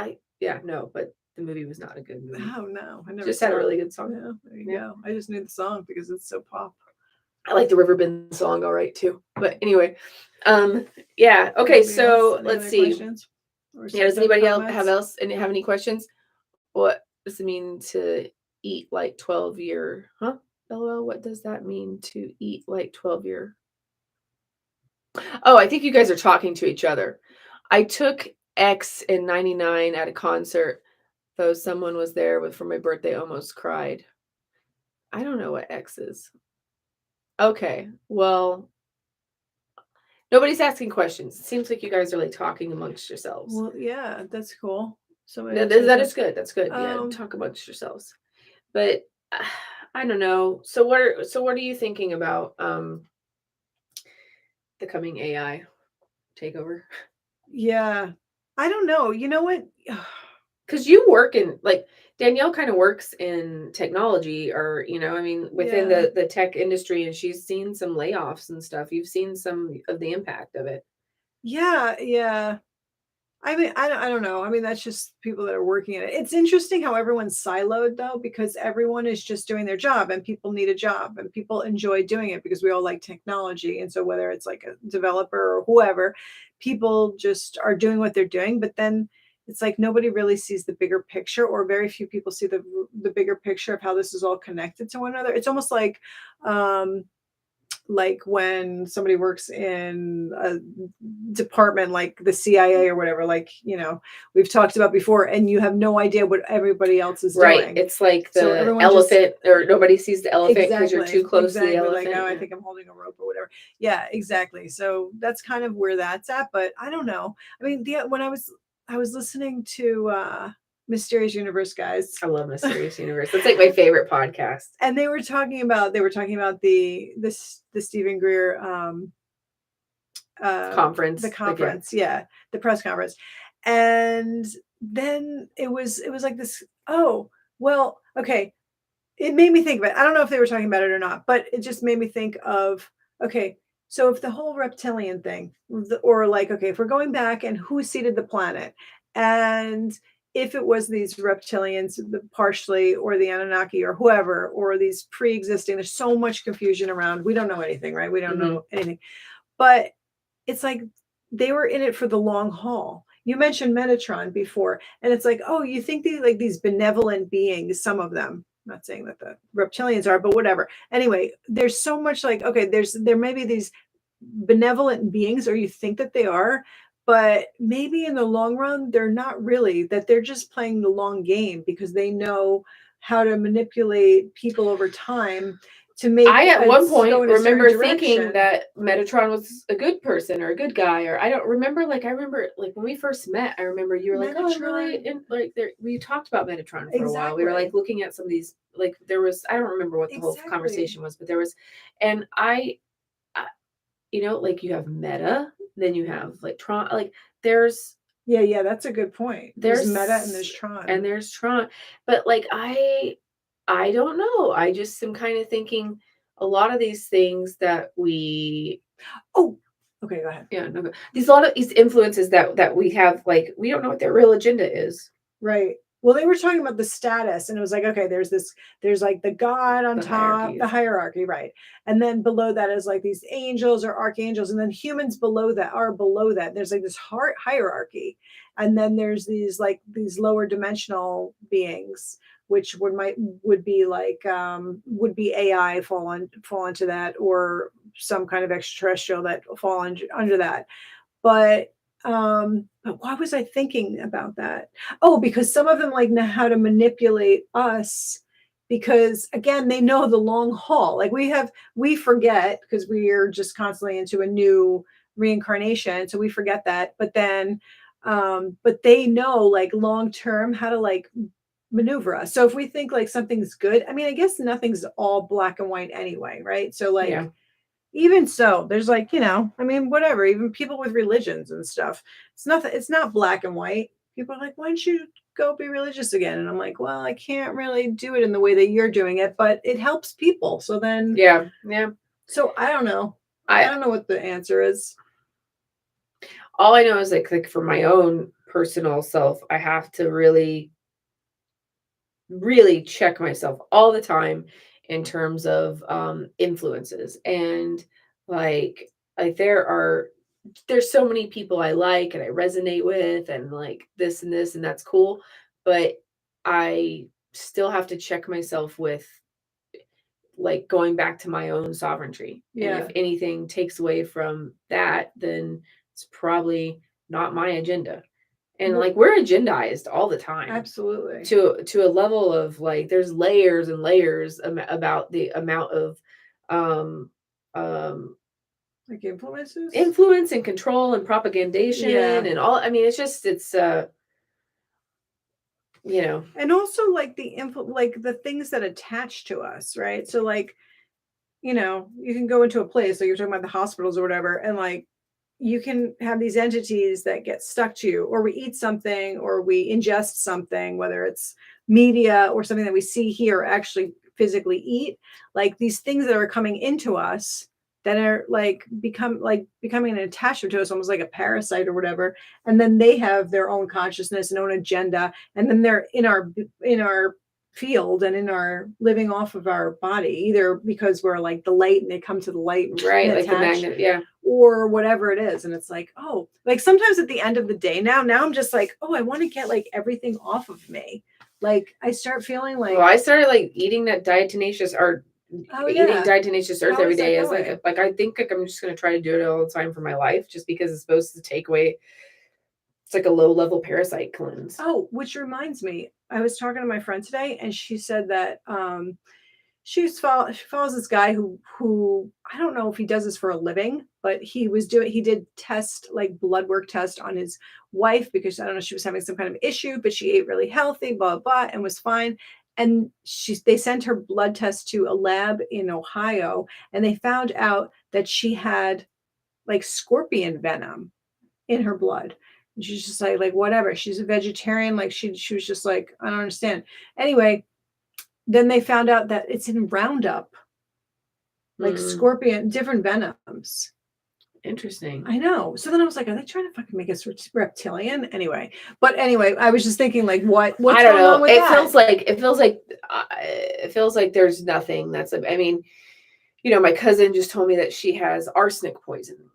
A: But the movie was not a good movie.
B: Oh no, I never
A: just
B: saw
A: had a really
B: it.
A: good song.
B: Yeah, there you go. I just knew the song because it's so pop.
A: I like the Riverbend song all right too. But anyway, yeah. Okay, so let's see.
B: Questions?
A: Yeah, does anybody else have any questions? What does it mean to eat like 12-year? Huh? LOL, what does that mean to eat like 12-year? Oh, I think you guys are talking to each other. I took X in 99 at a concert, though someone was there for my birthday, almost cried. I don't know what X is. Okay, well, nobody's asking questions. It seems like you guys are like talking amongst yourselves.
B: Well, yeah, that's cool.
A: That is good. That's good. Yeah, talk amongst yourselves. But I don't know. So what are you thinking about the coming AI takeover?
B: Yeah. I don't know. You know what?
A: Because you work in like Danielle kind of works in technology or I mean within the tech industry, and she's seen some layoffs and stuff. You've seen some of the impact of it.
B: Yeah. I mean, I don't know. I mean, that's just people that are working in it. It's interesting how everyone's siloed though, because everyone is just doing their job and people need a job and people enjoy doing it because we all like technology. And so whether it's like a developer or whoever, people just are doing what they're doing. But then it's like nobody really sees the bigger picture, or very few people see the bigger picture of how this is all connected to one another. It's almost like when somebody works in a department like the CIA or whatever, like, we've talked about before, and you have no idea what everybody else is doing.
A: It's like the
B: So
A: elephant, or nobody sees the elephant because you're too close to the elephant.
B: Like, oh, I think I'm holding a rope or whatever. Yeah, exactly. So that's kind of where that's at. But I don't know. I mean, when I was listening to Mysterious Universe guys.
A: I love Mysterious Universe. That's like my favorite podcast.
B: And they were talking about the Stephen Greer
A: conference.
B: The conference, the press conference. And then it was like this, oh, well, okay. It made me think of it. I don't know if they were talking about it or not, but it just made me think of, okay, so if the whole reptilian thing, or like, okay, if we're going back and who seeded the planet, and if it was these reptilians, partially, or the Anunnaki, or whoever, or these pre-existing, there's so much confusion around. We don't know anything, right? We don't know anything. But it's like they were in it for the long haul. you mentioned Metatron before, and it's like, oh, you think these benevolent beings, some of them, I'm not saying that the reptilians are, but whatever. Anyway, there's so much like, okay, there may be these benevolent beings, or you think that they are, but maybe in the long run, they're not really, that they're just playing the long game because they know how to manipulate people over time to make
A: I at one
B: us go
A: point
B: in a certain
A: remember thinking
B: direction.
A: that Metatron was a good person or a good guy, or I don't remember. Like I remember, like when we first met, I remember you were like, "Oh, I'm really
B: Metatron,
A: in." Like there, we talked about Metatron for a while. We were like
B: exactly,
A: looking at some of these. Like there was, I don't remember what the whole
B: exactly.
A: conversation was, but there was, and I like you have Meta, then you have like Tron. Like there's
B: Yeah, yeah, that's a good point. There's Meta and
A: there's
B: there's Tron.
A: and there's Tron, but like I don't know. I just am kind of thinking a lot of these things that we
B: Oh, okay, go ahead.
A: yeah, no, these a lot of these influences that we have, like we don't know what their real agenda is.
B: Right. Well, they were talking about the status, and it was like, okay, there's like the God on
A: The
B: top, the
A: hierarchies.
B: hierarchy, right? And then below that is like these angels or archangels, and then humans below that are below that. There's like this hierarchy, and then there's these lower dimensional beings, which would be like would be AI fall into that, or some kind of extraterrestrial that fall under that. But why was I thinking about that? Oh, because some of them like know how to manipulate us, because again, they know the long haul. Like we forget because we are just constantly into a new reincarnation. So we forget that. But they know like long term how to like maneuver us. So if we think like something's good, I mean, I guess nothing's all black and white anyway, right? So like
A: Yeah.
B: even so, there's like, I mean, whatever, even people with religions and stuff, it's not black and white. People are like, why don't you go be religious again? And I'm like, well, I can't really do it in the way that you're doing it, but it helps people. So then,
A: Yeah. Yeah.
B: so I don't know. I
A: I
B: don't know what the answer is.
A: all I know is like for my own personal self, I have to really check myself all the time in terms of influences, and like there's so many people I like and I resonate with, and like this and this and that's cool, but I still have to check myself with like going back to my own sovereignty, and if
B: Yeah,
A: anything takes away from that, then it's probably not my agenda. And
B: well,
A: like we're agendized all the time
B: absolutely.
A: to a level of like there's layers and layers about the amount of um um
B: Like influences.
A: influence and control and propagandation
B: Yeah.
A: and all. I mean it's you know
B: And also like like the things that attach to us, right? So like, you can go into a place, like you're talking about the hospitals or whatever, and like you can have these entities that get stuck to you, or we eat something, or we ingest something, whether it's media or something that we see here, or actually physically eat, like these things that are coming into us that are becoming an attachment to us, almost like a parasite or whatever. And then they have their own consciousness and own agenda, and then they're in our field and in our living off of our body, either because we're like the light and they come to the light and
A: right, like the
B: attach,
A: magnet, yeah.
B: or whatever it is. And it's like, oh, like sometimes at the end of the day, now I'm just like, oh, I want to get like everything off of me. Like I start feeling
A: Well,
B: like,
A: I started like eating that diatomaceous or
B: oh
A: eating
B: yeah,
A: diatomaceous earth
B: how
A: every
B: is that
A: day as
B: going?
A: like I think like I'm just going to try to do it all the time for my life, just because it's supposed to take away. It's like a low level parasite cleanse.
B: Oh, which reminds me, I was talking to my friend today, and she said that she follows this guy who I don't know if he does this for a living, but he did test, like blood work test on his wife, because I don't know, she was having some kind of issue, but she ate really healthy, blah blah, and was fine. And they sent her blood test to a lab in Ohio, and they found out that she had like scorpion venom in her blood. And she's just like whatever. She's a vegetarian. Like she was just like, I don't understand. Anyway, then they found out that it's in Roundup, like
A: Mm,
B: scorpion, different venoms.
A: interesting.
B: I know. So then I was like, are they trying to fucking make us reptilian? Anyway, I was just thinking, like, what's
A: I don't
B: going on
A: know.
B: with
A: It
B: that?
A: feels like it feels like there's nothing that's. I mean, my cousin just told me that she has arsenic poisoning.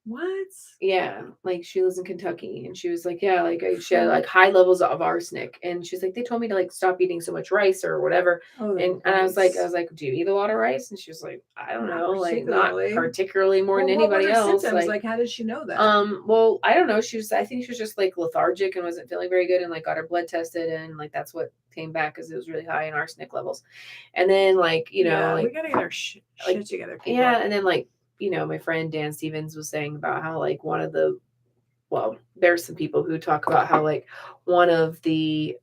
B: What
A: Yeah, like she lives in Kentucky, and she was like, yeah, like she had
B: fuck?
A: like high levels of arsenic, and she's like, they told me to like stop eating so much rice or whatever,
B: Oh, the
A: and I
B: rice.
A: was like, do you eat a lot of rice? And she was like, I don't
B: Not
A: know, like not
B: particularly.
A: particularly more
B: Well,
A: than
B: what was
A: anybody
B: her
A: else,
B: symptoms?
A: like.
B: Like, how did she know that?
A: Well, I don't know. I think she was just like lethargic and wasn't feeling very good, and like got her blood tested, and like that's what came back because it was really high in arsenic levels. And then like
B: Yeah, we gotta get our
A: like
B: shit together,
A: yeah,
B: people.
A: and then like my friend Dan Stevens was saying about how like one of the well, there's some people who talk about how like one of the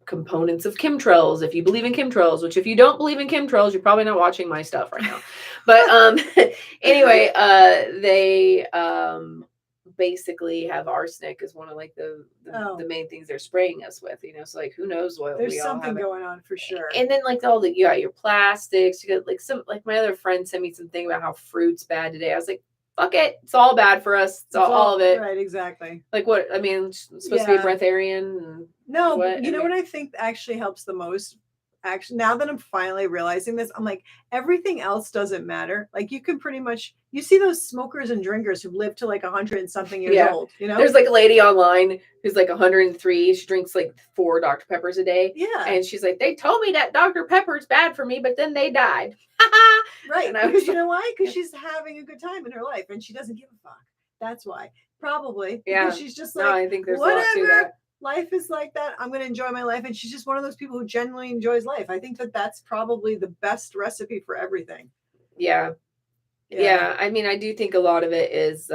A: components of chemtrails, if you believe in chemtrails, which if you don't believe in chemtrails, you're probably not watching my stuff right now. But anyway, they basically have arsenic as one of like the
B: Oh,
A: main things they're spraying us with, so like who knows what
B: there's
A: we all
B: something
A: have it.
B: going on for sure.
A: And then like all the you got your plastics, you got like some like my other friend sent me something about how fruit's bad today. I was like, fuck it, it's all bad for us. It's
B: It's
A: all of
B: all
A: it.
B: right, exactly.
A: Like what I mean, it's supposed to be a
B: Yeah.
A: breatharian and
B: No, but
A: what
B: you
A: I
B: know
A: mean.
B: what I think actually helps the most? Actually, now that I'm finally realizing this, I'm like, everything else doesn't matter. Like, you can pretty much you see those smokers and drinkers who live to like 100 and something years
A: Yeah.
B: old, you know?
A: There's like a lady online who's like 103. She drinks like 4 Dr. Peppers a day.
B: Yeah,
A: And she's like, they told me that Dr. Pepper's bad for me, but then they died.
B: right.
A: And I
B: Because
A: was
B: you
A: like,
B: know why?
A: yeah.
B: Because she's having a good time in her life and she doesn't give a fuck. That's why. Probably because
A: Yeah.
B: she's just
A: No,
B: like,
A: I think there's a lot to
B: whatever.
A: that.
B: Life is like that. I'm going to enjoy my life. And she's just one of those people who genuinely enjoys life. I think that that's probably the best recipe for everything.
A: Yeah.
B: Yeah.
A: Yeah. I mean, I do think a lot of it is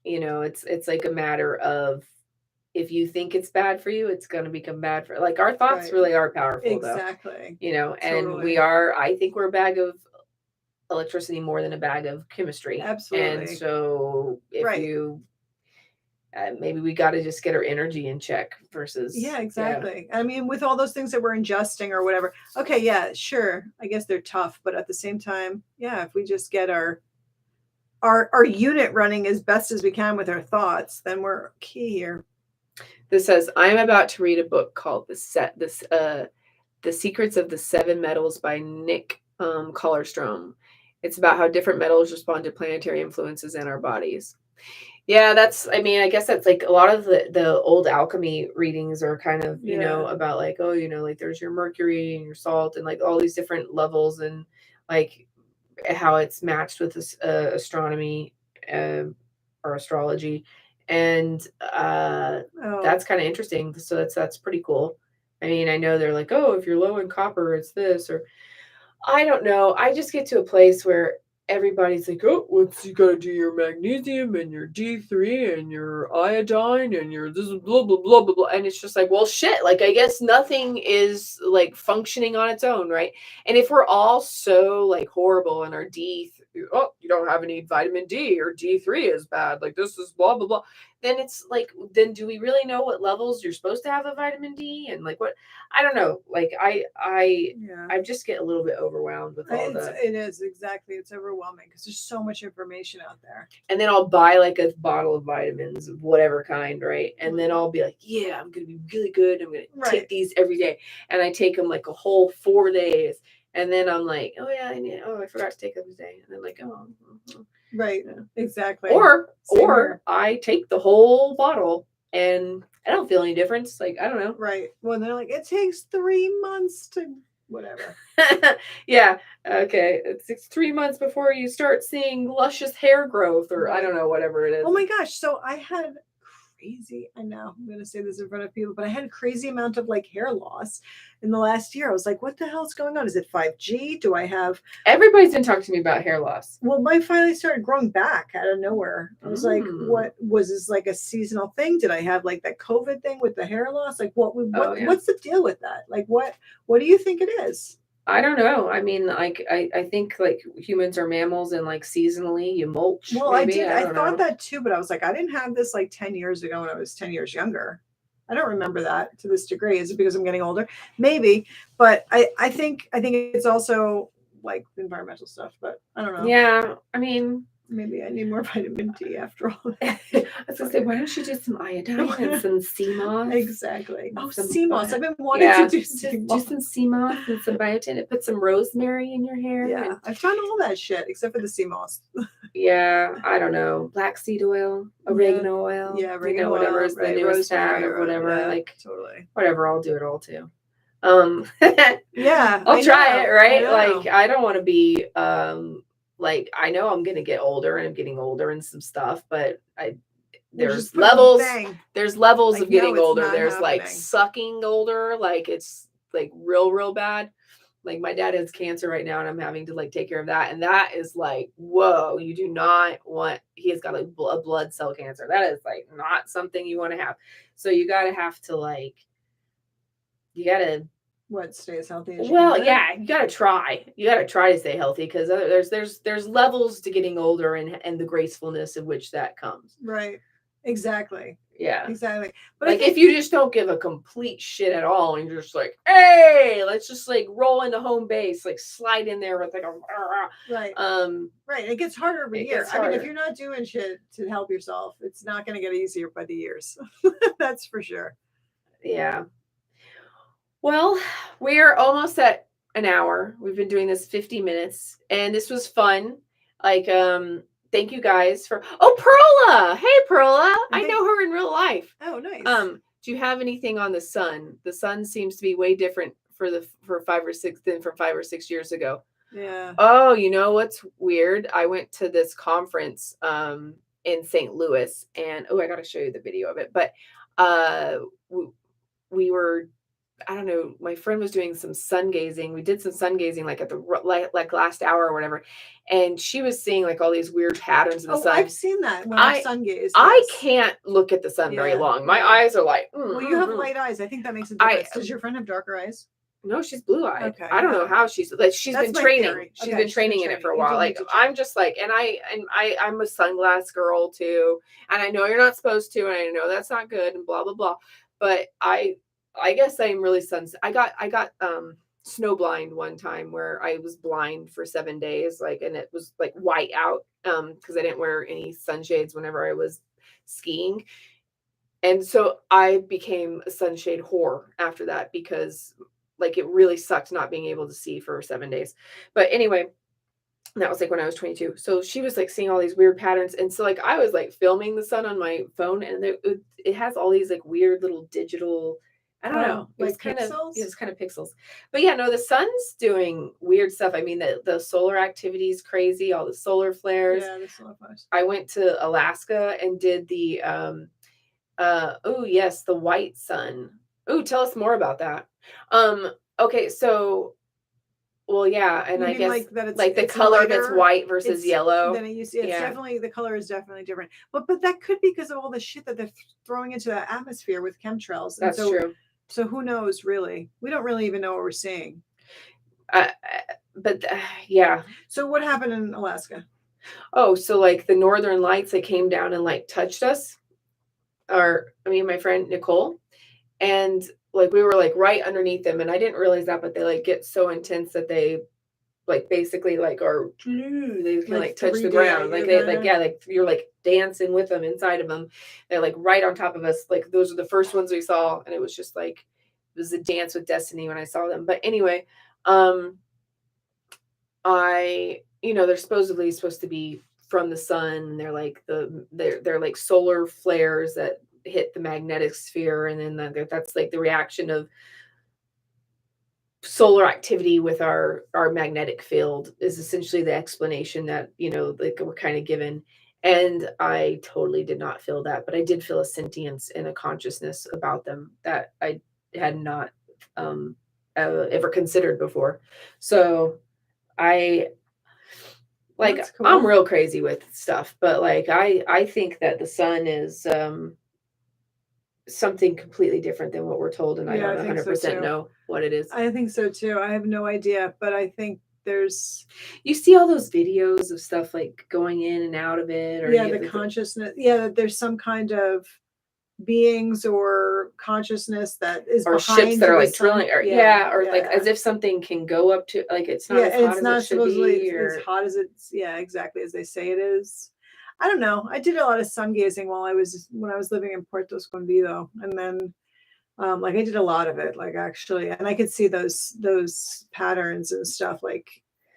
A: it's like a matter of if you think it's bad for you, it's gonna become bad for like our thoughts
B: Right.
A: really are powerful though.
B: Exactly.
A: And
B: Totally.
A: I think we're a bag of electricity more than a bag of chemistry. And
B: Absolutely.
A: so if
B: Right.
A: you maybe we got to just get our energy in check versus
B: Yeah,
A: yeah.
B: exactly. I mean, with all those things that we're ingesting or whatever. Okay, yeah, sure. I guess they're tough, but at the same time, yeah, if we just get our unit running as best as we can with our thoughts, then we're key here.
A: This says I'm about to read a book called The Secrets of the Seven Metals by Nick Collerstrom. It's about how different metals respond to planetary influences in our bodies. Yeah, I mean, I guess that's like a lot of the old alchemy readings are kind of,
B: Yeah.
A: about like, oh, like there's your mercury and your salt and like all these different levels and like how it's matched with this astronomy uh, or astrology. And
B: Oh,
A: that's kind of interesting. So that's pretty cool. I mean, I know they're like, oh, if you're low in copper, it's this, or I don't know. I just get to a place where everybody's like, "Oh, what's you gotta do your magnesium and your D3 and your iodine and your this blah blah blah blah blah," and it's just like, well, shit. Like, I guess nothing is like functioning on its own, right? And if we're all so like horrible and our oh, you don't have any vitamin D or D3 is bad, like this is blah blah blah. Then it's like, then do we really know what levels you're supposed to have of vitamin D and like what? I don't know. Like
B: yeah.
A: I just get a little bit overwhelmed with all the
B: It is exactly. It's overwhelming because there's so much information out there.
A: and then I'll buy like a bottle of vitamins of whatever kind, right? And then
B: Right.
A: I'll be like, yeah, I'm gonna be really good. I'm gonna take
B: Right.
A: these every day. And I take them like a whole 4 days. And then I'm like, oh yeah, I forgot to take them today. And then like, oh,
B: Right.
A: yeah.
B: Exactly. Same
A: Or
B: here.
A: I take the whole bottle and I don't feel any difference. Like, I don't know.
B: Right. Well, they're like, it takes 3 months to whatever.
A: Yeah. Okay. It's 3 months before you start seeing luscious hair growth, or I
B: Right.
A: don't know, whatever it is.
B: Oh my gosh. So I had crazy, I know I'm going to say this in front of people, but I had a crazy amount of like hair loss in the last year. I was like, what the hell's going on? Is it 5G? Do I have,
A: Everybody's been talking to me about hair loss.
B: well, mine finally started growing back out of nowhere. I was like,
A: Mm.
B: what was this like a seasonal thing? Did I have like that COVID thing with the hair loss? Like
A: Oh, yeah.
B: what's the deal with that? Like what do you think it is?
A: I don't know. I mean, like, I think like humans are mammals and like seasonally you mulch,
B: Well,
A: maybe. I
B: I
A: don't
B: thought
A: know.
B: that too, but I was like, I didn't have this like 10 years ago when I was 10 years younger. I don't remember that to this degree. Is it because I'm getting older? Maybe, but I think it's also like environmental stuff, but I don't know.
A: Yeah. I mean,
B: Maybe I need more vitamin D after all
A: I
B: that.
A: was gonna say, why don't you do some iodine and some sea moss?
B: Exactly.
A: And
B: Oh,
A: some
B: sea moss. I've been wanting to
A: yeah,
B: do
A: just
B: sea
A: do
B: moss.
A: some sea moss and some biotin and put some rosemary in your hair
B: Yeah,
A: and
B: I've done all that shit except for the sea moss.
A: Yeah, I don't know. Black seed oil, oregano oil,
B: Yeah, oregano
A: whatever
B: oil,
A: is the
B: right?
A: newest fad
B: Rosemary,
A: of whatever.
B: yeah,
A: Like,
B: totally.
A: whatever, I'll do it all too.
B: Yeah,
A: I'll
B: I
A: try it,
B: know. I
A: right? Like,
B: know.
A: I don't want to be like, I know I'm gonna get older and I'm getting older and some stuff, but
B: We'll just
A: there's
B: put the
A: levels.
B: thing.
A: There's levels
B: Like,
A: of
B: no,
A: getting
B: it's
A: older.
B: not
A: There's like
B: happening.
A: sucking older, like it's like real bad. Like my dad has cancer right now and I'm having to like take care of that. And that is like, whoa, you do not want, he has got like a blood cell cancer. That is like not something you want to have. So you have to like, you gotta,
B: What, stay as healthy as you
A: well,
B: can?
A: yeah, you gotta try. You gotta try to stay healthy because there's levels to getting older and the gracefulness of which that comes.
B: Right. Exactly.
A: Yeah.
B: Exactly. But
A: Like if you just don't give a complete shit at all and you're just like, hey, let's just like roll into home base, like slide in there with like a
B: right. Right. It gets harder every
A: it
B: year.
A: gets
B: I mean, if
A: harder.
B: you're not doing shit to help yourself, it's not going to get easier by the years. That's for sure.
A: Yeah. Well, we're almost at an hour. We've been doing this 50 minutes and this was fun. Like, thank you guys for, oh, Perla. Hey, Perla. I know her in real life.
B: Oh, nice.
A: Do you have anything on the sun? The sun seems to be way different for 5 or 6 years ago.
B: Yeah.
A: Oh, you know what's weird? I went to this conference in St. Louis and I got to show you the video of it. But we were, I don't know, my friend was doing some sun gazing. We did some sun gazing like at the like last hour or whatever. And she was seeing like all these weird patterns in the sun.
B: I've seen that when I've sun gazed.
A: I can't look at the sun very long. My eyes are like,
B: well, you have light eyes. I think that makes a difference. Does your friend have darker eyes?
A: No, she's blue-eyed.
B: Okay,
A: I don't know how she's like she's been training. She's been training in it for a while. Like I'm just like, and I'm a sunglass girl too. And I know you're not supposed to, and I know that's not good and blah blah blah. But I guess I'm really I got snow blind one time where I was blind for 7 days, like, and it was like white out because I didn't wear any sunshades whenever I was skiing. And so I became a sunshade whore after that because like it really sucked not being able to see for 7 days. But anyway, that was like when I was 22. So she was like seeing all these weird patterns. And so like I was like filming the sun on my phone and it has all these like weird little digital, I don't know. It was kind
B: pixels?
A: it was kind of pixels. But yeah, no, the sun's doing weird stuff. I mean, the solar activity is crazy, all the solar flares.
B: Yeah, the solar flares.
A: I went to Alaska and did the oh yes, the white sun. Oh, tell us more about that. Okay, so well, yeah, and I guess
B: like that it's
A: like the color that's white versus yellow.
B: Then it's definitely, the color is definitely different. But that could be because of all the shit that they're throwing into the atmosphere with chemtrails.
A: That's true.
B: So who knows? Really, we don't really even know what we're seeing.
A: But yeah.
B: So what happened in Alaska?
A: Oh, so like the northern lights, they came down and like touched us, or I mean, my friend Nicole, and like we were like right underneath them, and I didn't realize that, but they like get so intense that they like basically like are they can like touch the ground, like they like yeah, like you're like dancing with them inside of them. They're like right on top of us. Like those are the first ones we saw, and it was just like it was a dance with destiny when I saw them. But anyway, they're supposedly supposed to be from the sun, and they're like they're like solar flares that hit the magnetic sphere, and then that's like the reaction of solar activity with our magnetic field is essentially the explanation that like we're kind of given. And I totally did not feel that, but I did feel a sentience and a consciousness about them that I had not ever considered before. So I like cool. I'm real crazy with stuff, but like I think that the sun is something completely different than what we're told, and I don't 100% know what it is.
B: I think so too. I have no idea, but I think
A: you see all those videos of stuff like going in and out of it, or
B: the consciousness. Yeah, there's some kind of beings or consciousness that is
A: or
B: behind
A: ships that are like drilling, or like as if something can go up to like it's not as hot as it should be, or
B: as hot as it's exactly as they say it is. I don't know. I did a lot of sun gazing when I was living in Puerto Escondido, and then like I did a lot of it, like actually, and I could see those patterns and stuff. Like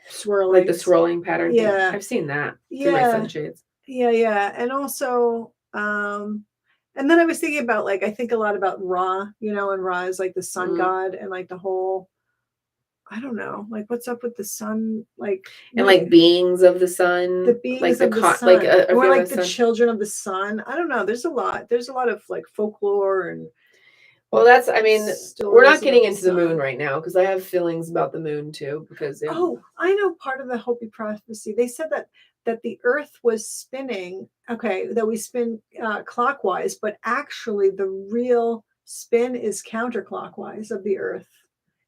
A: like the
B: swirling.
A: swirling pattern thing.
B: Yeah.
A: I've seen that through my
B: Yeah.
A: sunshades.
B: Yeah. And also, and then I was thinking about, like, I think a lot about Ra, and Ra is like the sun god, and like the whole, I don't know, like, what's up with the sun? Like,
A: And
B: what
A: like beings of the
B: the
A: sun, like
B: beings
A: the
B: of the
A: like
B: sun. And
A: if
B: we're
A: you have a
B: like the
A: sun.
B: children of the sun. I don't know. There's a lot of like folklore and
A: Well, that's, I mean, we're not
B: stories
A: getting
B: about the
A: into the moon
B: sun.
A: right now because I have feelings about the moon too. Because
B: Oh, I know part of the Hopi prophecy. They said that the Earth was spinning. Okay, that we spin clockwise, but actually the real spin is counterclockwise of the Earth,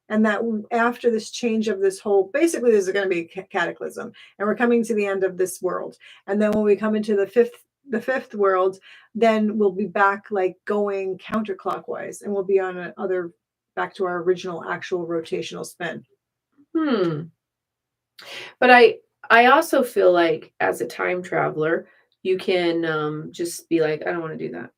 B: and that after this change of this whole, basically, this is going to be a cataclysm, and we're coming to the end of this world. And then when we come into the fifth world, then we'll be back, like, going counterclockwise, and we'll be on another, back to our original actual rotational spin.
A: But I also feel like as a time traveler, you can just be like, I don't want to do that.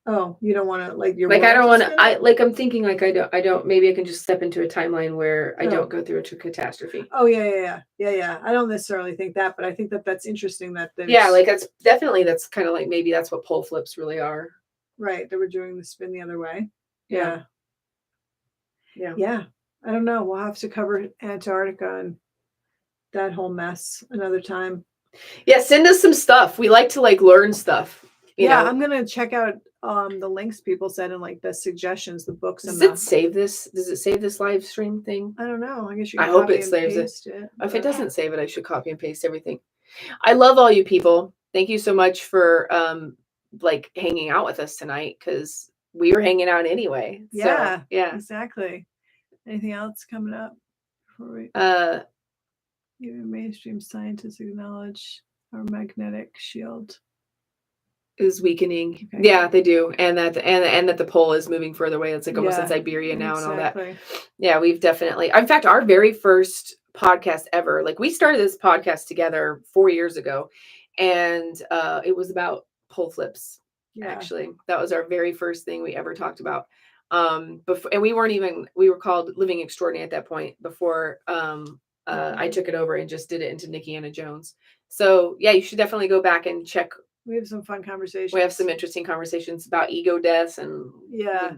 B: Oh, you don't want to, like, your
A: Like I
B: world
A: don't
B: to
A: want to.
B: spin?
A: I'm thinking like I don't. Maybe I can just step into a timeline where I
B: Oh.
A: don't go through a catastrophe.
B: Oh, yeah. I don't necessarily think that, but I think that that's interesting that there's,
A: Yeah, like that's kind of like maybe that's what pole flips really are.
B: right, that we're doing the spin the other way.
A: Yeah.
B: Yeah. I don't know. We'll have to cover Antarctica and that whole mess another time.
A: Yeah, send us some stuff. We like to like learn stuff. You know.
B: I'm gonna check out the links people said, and like the suggestions, the books.
A: Does
B: and
A: it save this? Does it save this live stream thing?
B: I don't know. I guess you
A: I
B: can
A: hope
B: copy
A: it
B: and
A: saves it.
B: paste it.
A: If it doesn't save it, I should copy and paste everything. I love all you people. Thank you so much for like hanging out with us tonight because we were hanging out anyway.
B: Yeah,
A: So, yeah.
B: exactly. Anything else coming up before we even mainstream scientists acknowledge our magnetic shield
A: is weakening.
B: Okay.
A: Yeah, they do. And that the pole is moving further away. It's like almost in Siberia now and all that. Yeah, we've definitely, in fact, our very first podcast ever, like we started this podcast together 4 years ago, and it was about pole flips. Actually, that was our very first thing we ever talked about. Before, and we were called Living Extraordinary at that point before I took it over and just did it into Nikki Anna Jones. So yeah, you should definitely go back and check.
B: We have some fun conversations.
A: We have some interesting conversations about ego deaths, and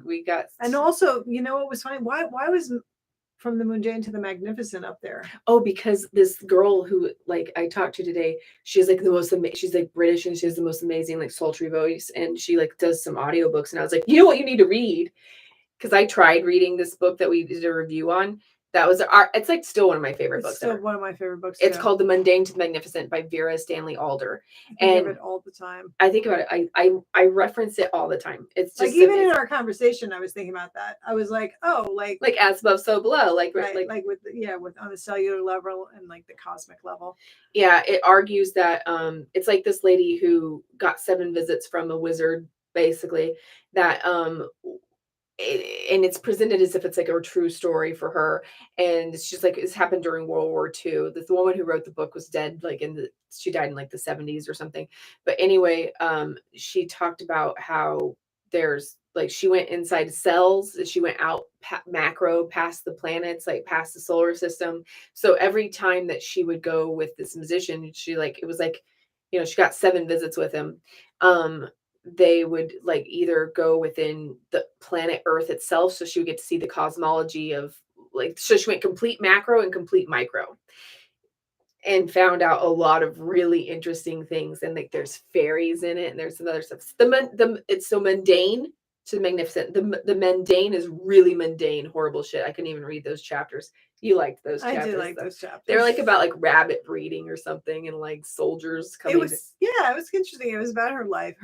A: we got.
B: And also, what was funny? Why was From the Mundane to the Magnificent up there?
A: Oh, because this girl who like I talked to today, she's like the most she's like British, and she has the most amazing like sultry voice, and she like does some audiobooks, and I was like, you know what you need to read? Because I tried reading this book that we did a review on. That was it's like still one of my favorite books.
B: Still one of my favorite books.
A: It's called The Mundane to the Magnificent by Vera Stanley Alder.
B: I think of it all the time.
A: I think about it. I reference it all the time. It's just
B: like even in our conversation, I was thinking about that. I was like, oh, like
A: as above, so below, like
B: with on the cellular level and like the cosmic level.
A: Yeah, it argues that it's like this lady who got 7 visits from a wizard, basically, that and it's presented as if it's like a true story for her, and it's just like it's happened during World War II. The woman who wrote the book was dead, like she died in like the 70s or something. But anyway, she talked about how there's like she went inside cells, she went out macro past the planets, like past the solar system. So every time that she would go with this musician, she like it was like, she got 7 visits with him. They would like either go within the planet Earth itself, so she would get to see the cosmology of like, so she went complete macro and complete micro, and found out a lot of really interesting things. And like there's fairies in it, and there's some other stuff. It's so mundane to magnificent. The mundane is really mundane, horrible shit. I couldn't even read those chapters. You liked those chapters.
B: I did like those chapters.
A: They're like about like rabbit breeding or something, and like soldiers coming.
B: It was interesting. It was about her life.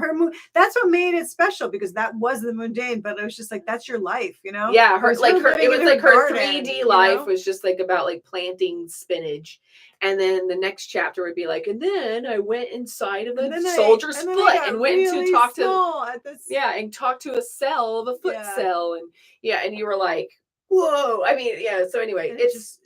B: That's what made it special, because that was the mundane, but it was just like, that's your life,
A: Yeah, it was like her 3D life was just like about like planting spinach. And then the next chapter would be like, and then I went inside of a soldier's foot and went really to talk and talk to a cell of a foot cell. And and you were like, whoa. I mean, so anyway,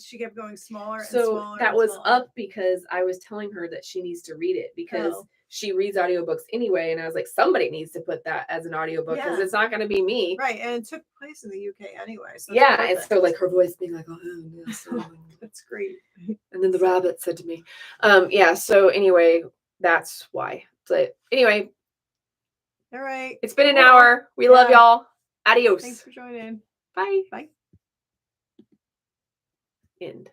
B: she kept going smaller and
A: so
B: smaller.
A: That was up because I was telling her that she needs to read it, because she reads audiobooks anyway. And I was like, somebody needs to put that as an audiobook because
B: Yeah.
A: it's not going to be me.
B: Right. And it took place in the UK anyway. So it's
A: Yeah. And
B: perfect.
A: so like her voice being like, oh, yes.
B: That's great.
A: And then the rabbit said to me, yeah. So anyway, that's why. But anyway,
B: All right.
A: it's been an hour. We love y'all. Adios.
B: Thanks for joining.
A: Bye.
B: Bye.
A: End.